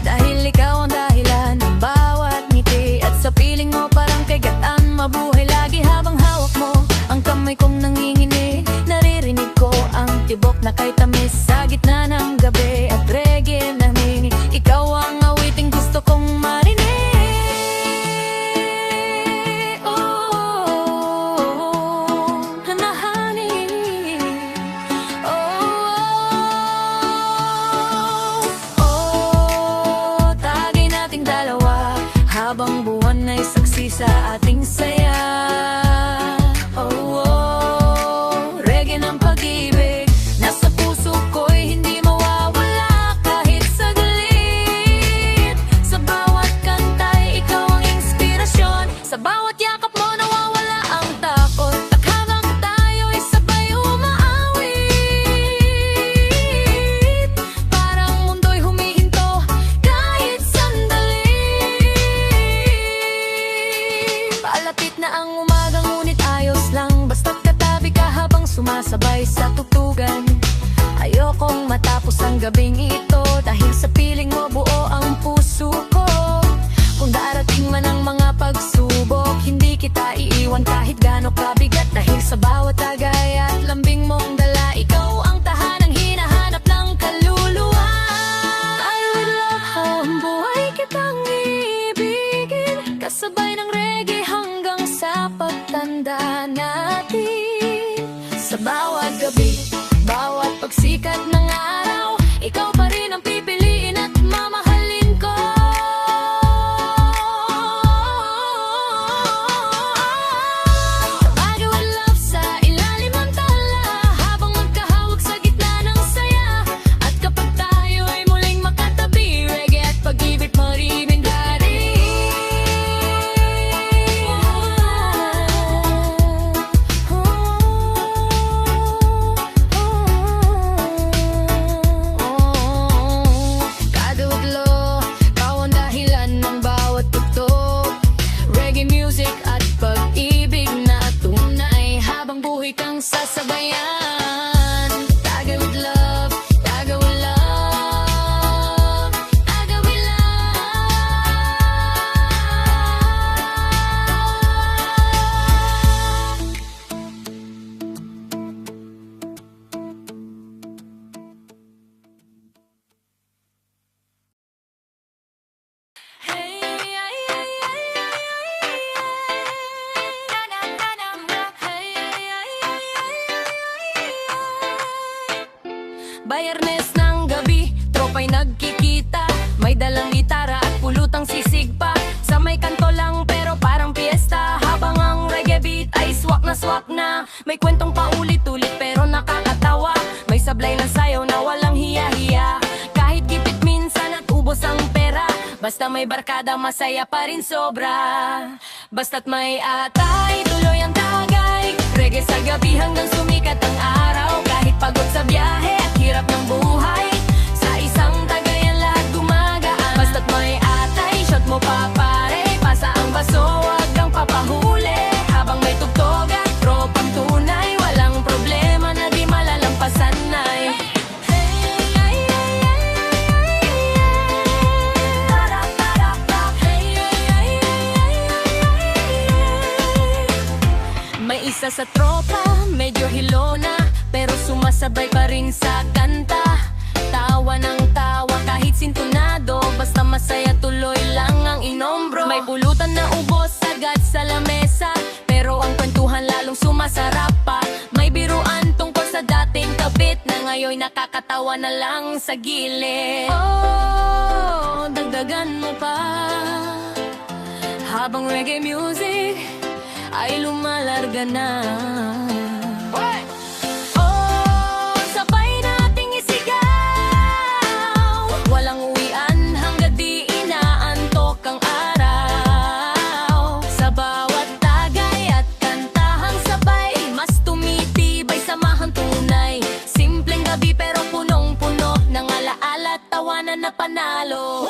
Dahil ikaw ang dahilan ng bawat ngiti, at sa piling mo parang kay Gatan mabuhay lagi habang hawak mo ang kamay kong nanginginig. Naririnig ko ang tibok na kay tamis sa gitna ng gabi, at reggae na hingi. Ikaw ang awiting gusto kong marinig. Habang buwan ay saksi sa ating saya. Reggae ng pag-ibig nasa puso ko'y hindi mawawala kahit saglit. Sa bawat kanta'y ikaw ang inspirasyon, sa bawat yakap mo nawawala ang takot. At habang tayo'y sabay umaawit, parang mundo'y humihinto kahit sandali. Palapit na ang umaga ngunit ayos lang, basta't katabi ka habang sumasabay sa tugtugan. Ayokong matapos ang gabing ito, dahil sa piling mo buo ang puso ko. Kung darating man ang mga pagsubok, hindi kita iiwan kahit gaano kabigat. Dahil sa bawat tagay at lambing mong dala, ikaw ang tahanang hinahanap ng kaluluwa. I will love ang buhay kitang ibigin, kasabay ng reggae hanggang sa pagtanda natin. Sa bawat gabi, bawat pagsikat ng araw, ikaw pa rin ang pipiliin at mamahalin ko. Tagay with love sa ilalim ng tala, habang magkahawak sa gitna ng saya. At kapag tayo ay muling makatabi, reggae at pag-ibig maribing dari. Kadudlo, ikaw ang dahilan ng bawat tugtog. Reggae music at pag-ibig na tunay, habang buhay kang sasabayan. Tagay with love, tagay with love, tagay with love. Bayarnes ng gabi, tropa'y nagkikita, may dalang gitara at pulutang sisig pa. Sa may kanto lang pero parang piyesta, habang ang reggae beat ay swak na. May kwentong paulit-ulit pero nakakatawa, may sablay ng sayaw na walang hiya-hiya. Kahit gipit minsan at ubos ang pera, basta may barkada masaya pa rin sobra. Basta't may atay, tuloy ang tagay, reggae sa gabi hanggang sumikat ang araw. Kahit pagod sa biyahe at hirap ng buhay, sa isang tagayan lahat gumagaan. Basta't may atay, shot mo pa pare, pasa ang baso, wag kang papahuli. Habang may tugtog at tropang tunay, walang problema na di malalampasan ay. May isa sa tropa, medyo hilo na, pero pero sumasabay pa rin sa kanta. Tawa ng tawa kahit sintonado, basta masaya tuloy lang ang inombro. May pulutan na ubos agad sa lamesa, pero ang kwentuhan lalong sumasarap pa. May biruan tungkol sa dating kabit na ngayon nakakatawa na lang sa gilid. Oh, dagdagan mo pa habang reggae music ay lumalarga na. Oh, sabay nating isigaw, walang uwian hanggat di inaantok ang araw. Sa bawat tagay at kantahang sabay, mas tumitibay samahan tunay. Simpleng gabi pero punong-puno ng alaala at tawanan na panalo.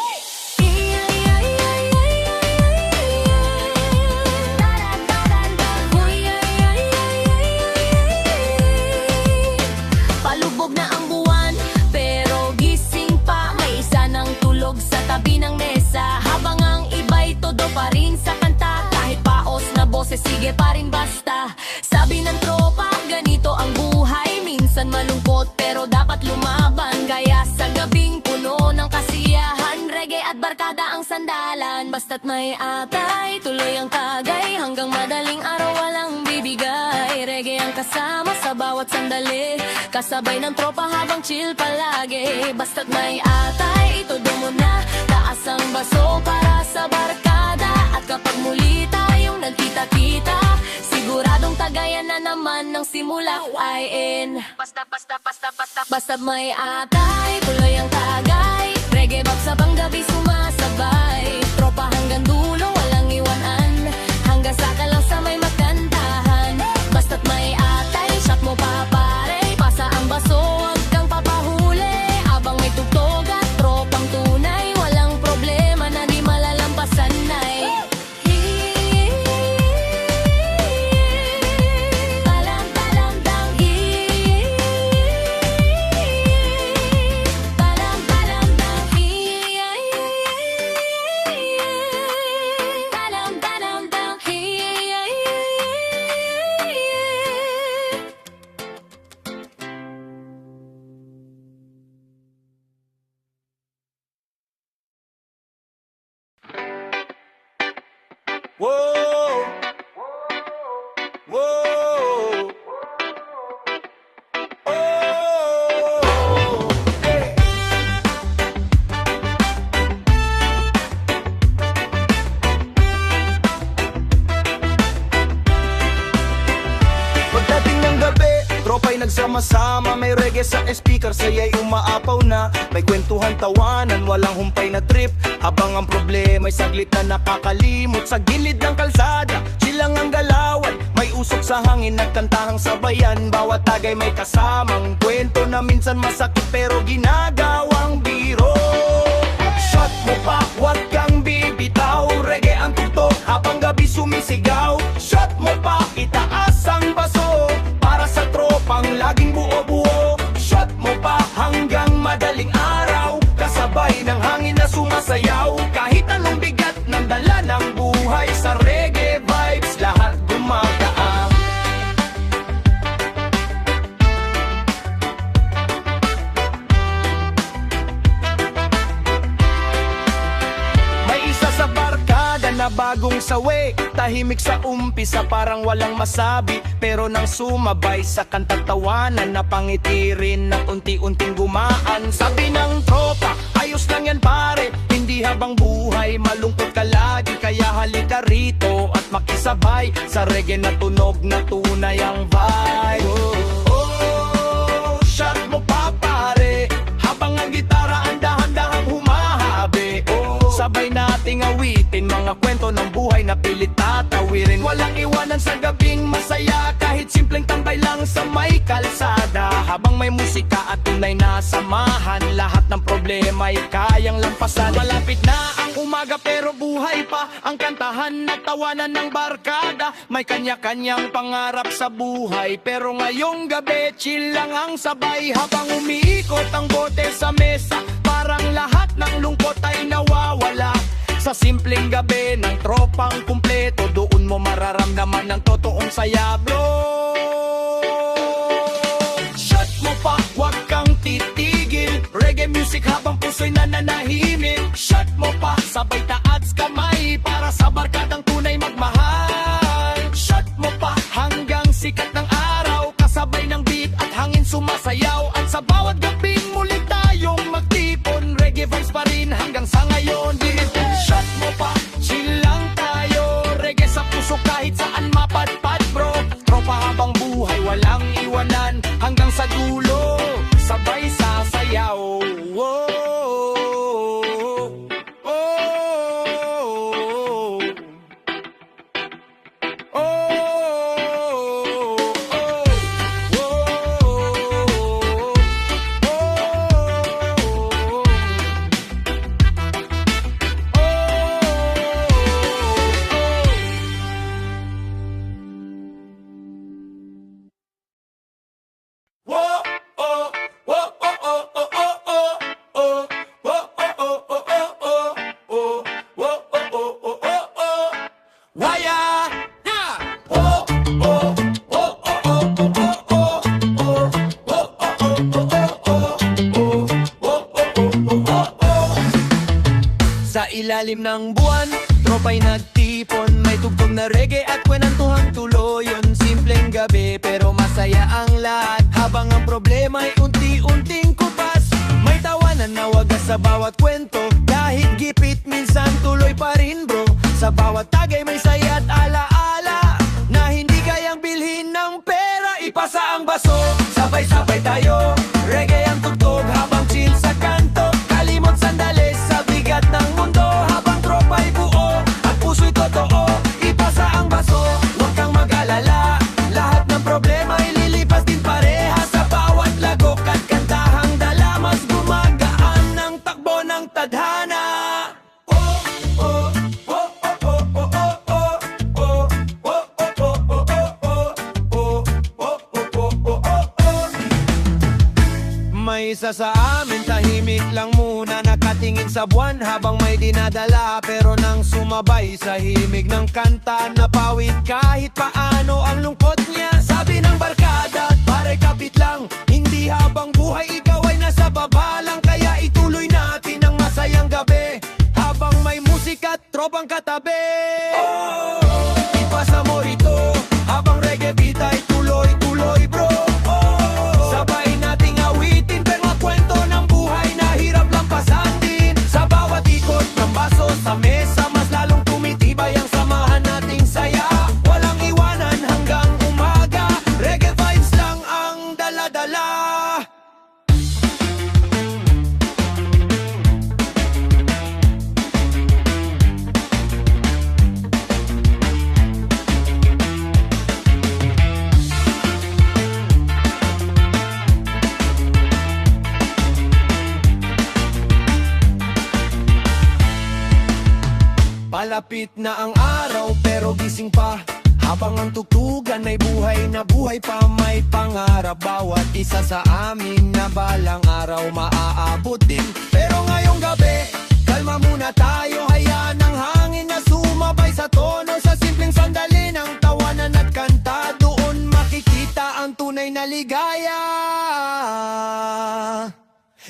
Palubog na ang buwan, pero gising pa. May isa ng tulog sa tabi ng mesa, habang ang iba'y todo pa rin sa kanta. Kahit paos na boses, sige pa rin basta. Sabi ng tropa, ganito ang buhay. Minsan malungkot, pero dapat lumaban. Kaya sa gabing puno ng kasiyahan, reggae at barkada ang sandalan. Basta't may atay, tuloy ang tagay, hanggang madaling araw walang bibigay. Reggae ang kasama sa bawat sandali, kasabay ng tropa habang chill palagi. Basta't may atay, itudo mo na, taas ang baso para sa barkada. At kapag muli tayong nagkita-kita, siguradong tagayan na naman ng simula. YN Basta't may atay, tuloy ang tagay. Reggae bab sa gabi sumasabay. Tropa hanggang dulo, walang iwanan, hanggang saka lang sa may makantahan. Basta't may atay, shot mo pa pare, pasa ang baso, huwag kang papahuli. Abang may tugtog at tropang tunay, walang problema na di malalampasan ay. Whoa, whoa, oh, hey. Pagdating ng gabi, tropa'y nagsama-sama. May reggae sa speaker, saya'y umaapaw na. May kwentuhan, tawanan, walang humpay na trip. Habang ang problema'y saglit na nakakalimot. Sa gilid ng kalsada, silang ang galawan. May usok sa hangin, nagkantahang sabayan. Bawat tagay may kasamang kwento na minsan masakit pero ginagawang biro. Shot mo pa, huwag kang bibitaw. Reggae ang tugtog habang gabi sumisigaw. Shot mo pa, itaas ang baso para sa tropang laging buo-buo. Shot mo pa hanggang madaling araw, kasabay ng hangin na sumasayaw. Kahit anong bigat ng dala ng buhay, sa reggae vibes lahat gumagaan. May isa sa barkada na bagong sawi, tahimik sa umpisa parang walang masabi, pero nang sumabay sa kantatawanan, napangiti rin at unti-unting gumaan. Sabi ng tropa, ayos lang yan pare, hindi habang buhay malungkot ka lagi. Kaya halika rito at makisabay sa reggae na tunog na tunay ang vibe. Oh, shot mo pa pare, habang ang gitara ang dahan-dahang humahabi. Oh, sabay nating awitin mga kwento ng buhay na pilit tatawirin. Walang iwanan sa gabing masaya, kahit simpleng tambay lang sa may kalsada. Habang may musika at tunay na samahan, lahat ng problema ay kayang lampasan. Malapit na ang umaga pero buhay pa ang kantahan at tawanan ng barkada. May kanya-kanyang pangarap sa buhay, pero ngayong gabi chill lang ang sabay. Habang umiikot ang bote sa mesa, parang lahat ng lungkot ay nawawala. Sa simpleng gabi ng tropang kumpleto, doon mo mararamdaman ng totoong saya, bro. music habang puso'y nananahimik. Shot mo pa, sabay taas kamay para sa barkadang tunay magmahal. Shot mo pa hanggang sikat ng araw, kasabay ng beat at hangin sumasayaw. At sa bawat gabing muli tayong magtipon, reggae vibes pa rin hanggang sa ngayon. Dinitin, shot mo pa, chill lang tayo, reggae sa puso kahit saan mapadpad bro. Tropa habang buhay walang iwanan, hanggang sa dulo sabay sasayaw. Oh, oh, oh, Sa ilalim ng buwan, tropa'y nagtipon. May tugtog na reggae at kwenantuhang tuloy. Yun simpleng gabi pero masaya ang lahat, habang ang problema'y unti-unting kupas. May tawanan na wagas sa bawat kwento, kahit gipit minsan tuloy pa rin bro. Sa bawat tagay may saya at alaala na hindi kayang bilhin ng pera. Ipasa ang baso, sabay-sabay tayo, reggae ang tugtog habang chill sa kanto. Kalimot sandali sa bigat ng mundo, habang tropa'y buo at puso'y totoo. Ipasa ang baso, huwag kang mag-alala, lahat ng problema ililipas din pareha. Sa bawat lagok at kantahang dala, mas gumagaan ng takbo ng tadhana. May isa sa amin tahimik lang muna, nakatingin sa buwan habang may dinadala. Pero nang sumabay sa himig ng kanta, napawid kahit paano ang lungkot niya. Sabi ng barkada, pare kapit lang, hindi habang buhay ikaw ay nasa baba lang. Kaya ituloy natin ang masayang gabi, habang may musika at tropang katabi. Ipasa mo rito, habang reggae beat ay tuloy-tuloy bro. Sabay nating awitin, pero kwento ng buhay na hirap lang pasan din. Sa bawat ikot ng baso sa mesa, mas lalong tumitibay ang samahan nating saya. Walang iwanan hanggang umaga, reggae vibes lang ang dala-dala. Palapit na ang araw pero gising pa, habang ang tugtugan ay buhay na buhay pa. May pangarap bawat isa sa amin na balang araw maaabot din. Pero ngayong gabi, kalma muna tayo, hayaan ang hangin na sumabay sa tono. Sa simpleng sandali ng tawanan at kanta, doon makikita ang tunay na ligaya.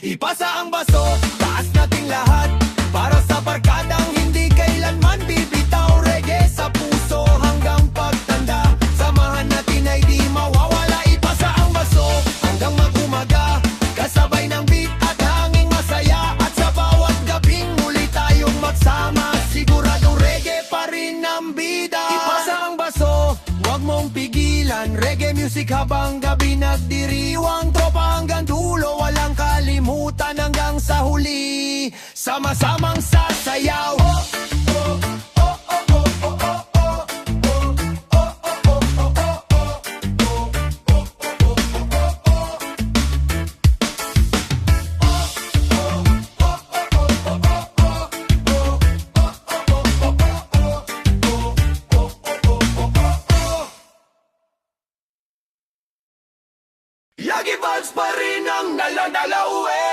Ipasa ang baso, taas nating lahat, para sa barkadang hindi kailanman bibitaw. Reggae sa puso hanggang pagtanda, samahan natin ay di mawawala. Ipasa ang baso hanggang mag-umaga, kasabay ng beat at hanging masaya. At sa bawat gabing muli tayong magsama, siguradong reggae pa rin ang bida. Ipasa ang baso, huwag mong pigilan, reggae music habang gabi nagdiriwang. Tropa hanggang dulo, walang kalimutan hanggang sa huli, sama-samang sasayaw. Yagi vibes pa rin ang nalanalawe.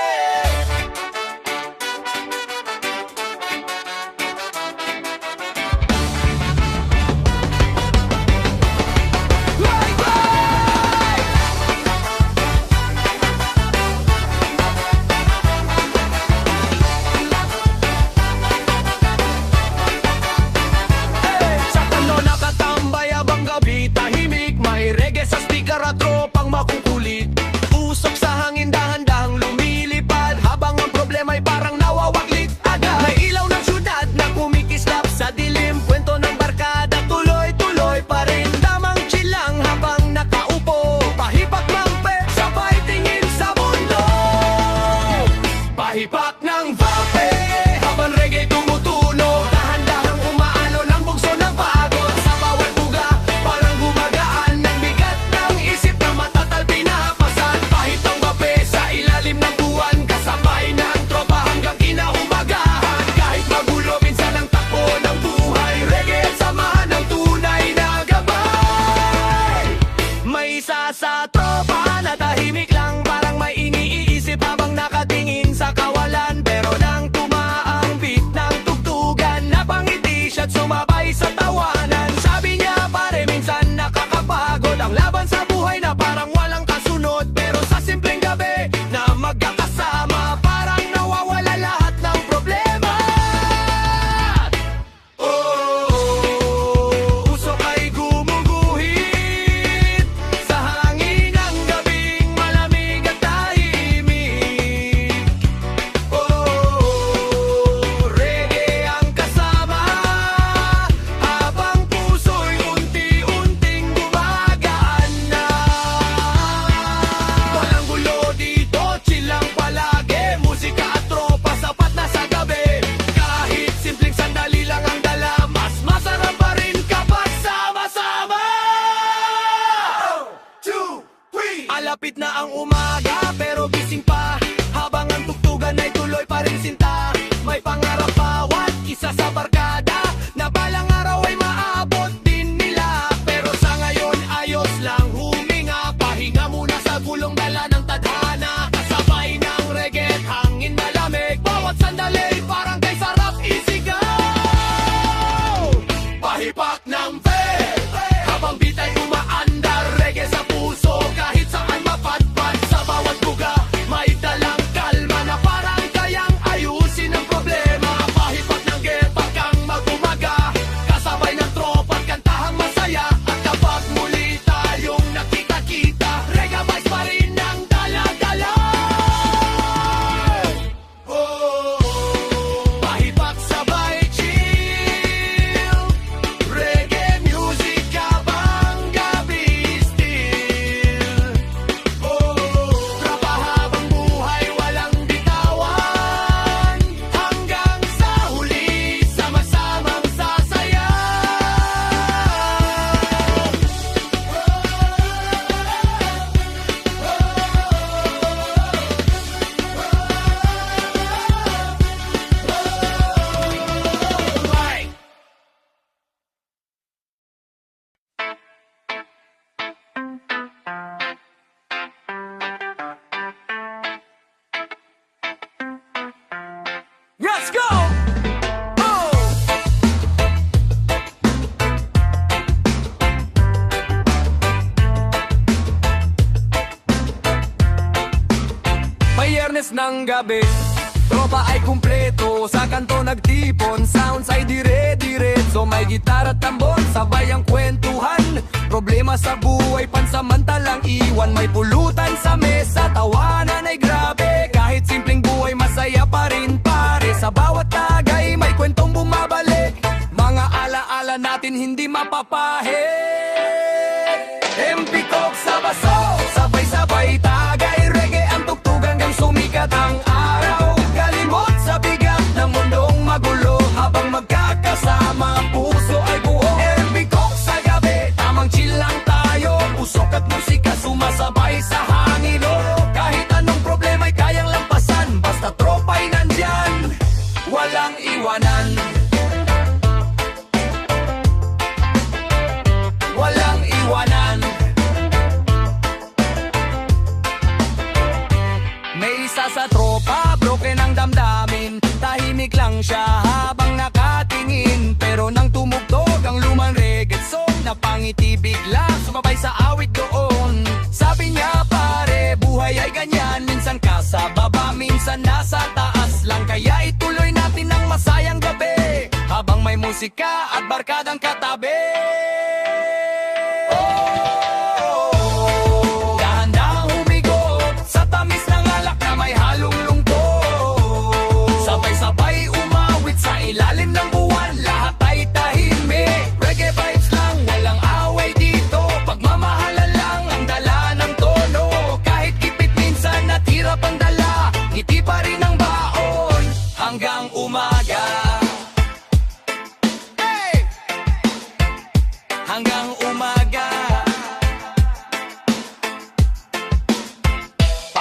tara tropang makukulit. Usok sa hangin dahan-dahang lumilipad, habang ang problema'y parang nawawaglit agad. May ilaw ng syudad na kumikislap sa dilim, kwento ng barkada tuloy-tuloy pa rin. Damang chill lang habang nakaupo, pahipak ng pe, sabay tingin sa mundo. Pahipak ng vape, habang reggae tumutunog, dahan-dahang umaalo ng bugso ng pagod. Sa bawat buga, parang gumagaan ng bigat ng isip na matatalpi na pasan. Pahit ang vape sa ilalim ng buwan, kasabay ng tropa hanggang kinaumagahan. Kahit magulo, minsan ang takbo ng buhay, reggae at samahan ng tunay na gabay. May isa sa tropa na tahimik lang, parang may iniisip habang nakatingin sa kawalan. Pero nang tumaang beat ng tugtugan, napangiti siya't sumabay sa tawanan. Sabi niya, pare, minsan nakakapagod ang laban sa buhay na parang walang kasunod. Pero sa simpleng gabi na magkakasama, parang nawawala lahat ng problema. Oh, usok ay gumuguhit sa hangin ng gabing malamig at tahimik. Oh, reggae ang kasama habang puso'y unti-unting gumagaan na. Walang gulo dito, chill lang palagi, musika at tropa sapat na sa gabi. Kahit simpleng sandali lang ang dala, mas masarap pa rin kapag sama-sama. 1, 2, 3. Alapit na ang umaga pero gising pa, habang ang tugtugan ay tuloy pa rin sinta. May pangarap bawat isa sa barkada, na balang araw ay maabot din nila. Pero sa ngayon ayos lang huminga, pahinga muna sa gulong dala ng tadhana. Kasabay ng reggae at hangin malamig, bawat sandali parang kay sarap isigaw. Pahipak ng vape, habang beat ay umaandar, reggae sa puso kahit saan mapadpad. Sa bawat buga may dalang kalma na parang kayang ayusin ang problema. Pahipak ng gepak kang magumaga, kasabay ng tropa at kantahang masaya. At kapag muli tayong nakita-kita, reggae vibes pa rin ang dala-dala. Oh, pahipak sabay chill, reggae music habang gabi still. Oh, tropa habang buhay walang bitawan, hanggang sa huli sama-samang sasayaw. Right. Let's go! Oh! Mayernes ng gabi, tropa ay kumpleto, sa kanto nagtipon, sounds ay dire-diretso. May gitara at tambon, sabay ang kwentuhan, problema sa buhay pansamantalang iwan. May pulutan sa mesa, tawanan ay grabe, kahit simpleng buhay masaya pa rin pare. Sa bawat tagay may kwentong bumabalik, mga alaala natin hindi mapapahit. MP Coke sa baso, sabay-sabay tagay, reggae ang tugtugan hanggang sumikat ang araw. Kalimot sa bigat ng mundong magulo, habang magkakasama ang puso ay buo. MP Coke sa gabi, tamang chill lang tayo, usok at musika sumasabay sa hangin. Oh, kahit anong problema'y kayang lampasan, basta tropa'y nandyan, walang iwanan. Walang iwanan. May isa sa tropa, broken ang damdamin, tahimik lang siya habang nakatingin. Pero nang tumugtog ang lumang reggae song, napangiti bigla, sumabay sa awit doon. Sabi niya, pare, buhay ay ganyan, minsan ka sa baba, minsan nasa taas lang. Kaya ituloy natin ang masayang gabi, habang may musika at barkadang katabi. Oh,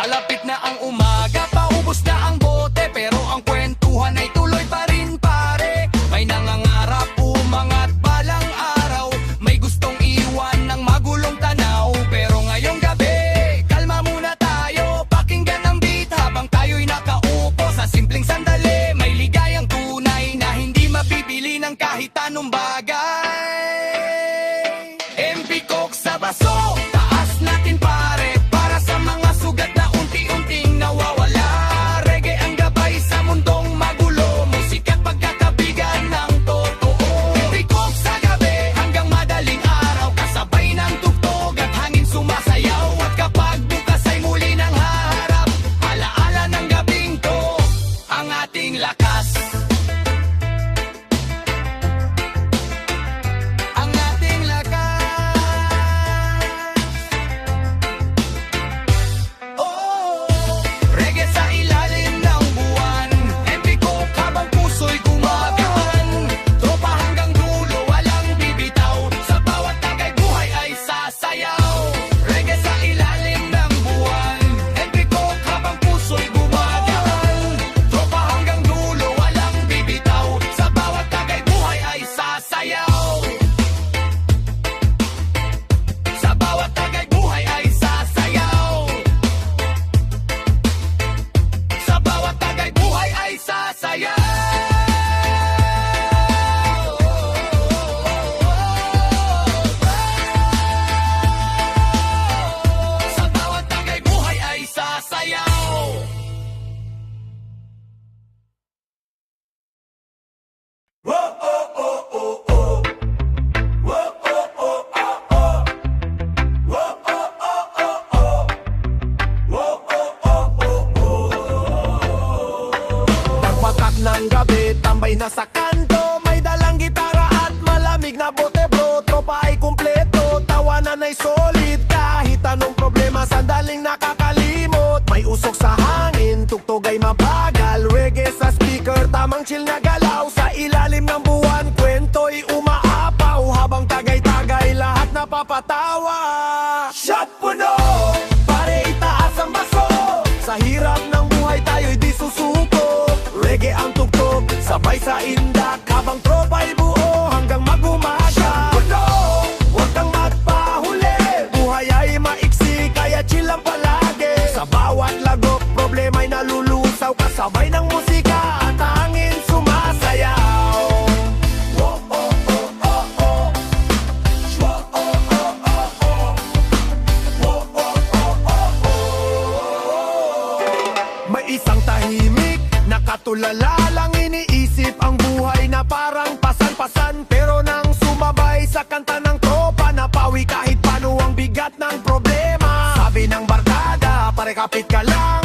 Palapit na ang umaga, paubos na ang bote, pero ang kwentuhan ay tuloy pa rin pare. May nangangarap umangat balang araw, may gustong iwan ng magulong tanaw. Pero ngayong gabi, kalma muna tayo, pakinggan ang beat habang tayo'y nakaupo sa simpleng sandali. May ligayang tunay na hindi mapipili ng kahit anong bagay. MP Coke sa baso, taas natin pare, para sa mga sugat na unti-unting nawawala. Reggae ang gabay sa mundong magulo, musika't pagkakabigan ng totoo. MP Coke sa gabi, hanggang madaling araw, kasabay ng tugtog at hangin sumasayaw. At kapag bukas ay muli nang haharap, alaala ng gabing to, ang ating lakas. Ang ating lakas. Oh, reggae sa ilalim ng buwan, MP Coke habang puso'y gumagaan. Tropa hanggang dulo, walang bibitaw, sa bawat tagay buhay ay sasayaw. Reggae sa ilalim ng buwan, MP Coke habang puso'y gumagaan. Tropa hanggang dulo, walang bibitaw, sa bawat tagay buhay ay sasayaw. Sa bawat tagay buhay ay sasayaw. Sa bawat tagay buhay ay sasayaw. Sa bawat tagay buhay ay sasayaw. Pagpatak ng gabi, tambay na sa kanto, may dalang gitara at malamig na bote bro. Tropa ay kumpleto, tawanan ay solid, kahit anong problema sandaling nakakalimot. May usok sa hangin, tugtog ay mabagal, reggae sa speaker, tamang chill na galaw. Sa ilalim ng buwan, kwento'y umaapaw, habang tagay-tagay lahat napapatawa. Shot puno, pare itaas ang baso, sa hirap ng buhay tayo'y di susuko. Reggae ang tugtog, sabay sa indak, habang tropa'y buo hanggang mag-umaga. Puno, huwag kang magpahuli, buhay ay maiksi, kaya chill lang palagi. Sa bawat lagok, problema'y nalulusaw, kasabay ng musika at hangin sumasayaw. Oh, oh, oh, oh, oh. Shwa, oh, oh, oh, oh. Oh, oh, oh, oh, oh. May isang tahimik, nakatulala lang, iniisip ang buhay na parang pasan-pasan. Pero nang sumabay sa kanta ng tropa, napawi kahit paano ang bigat ng problema. Sabi ng barkada, pare kapit ka lang,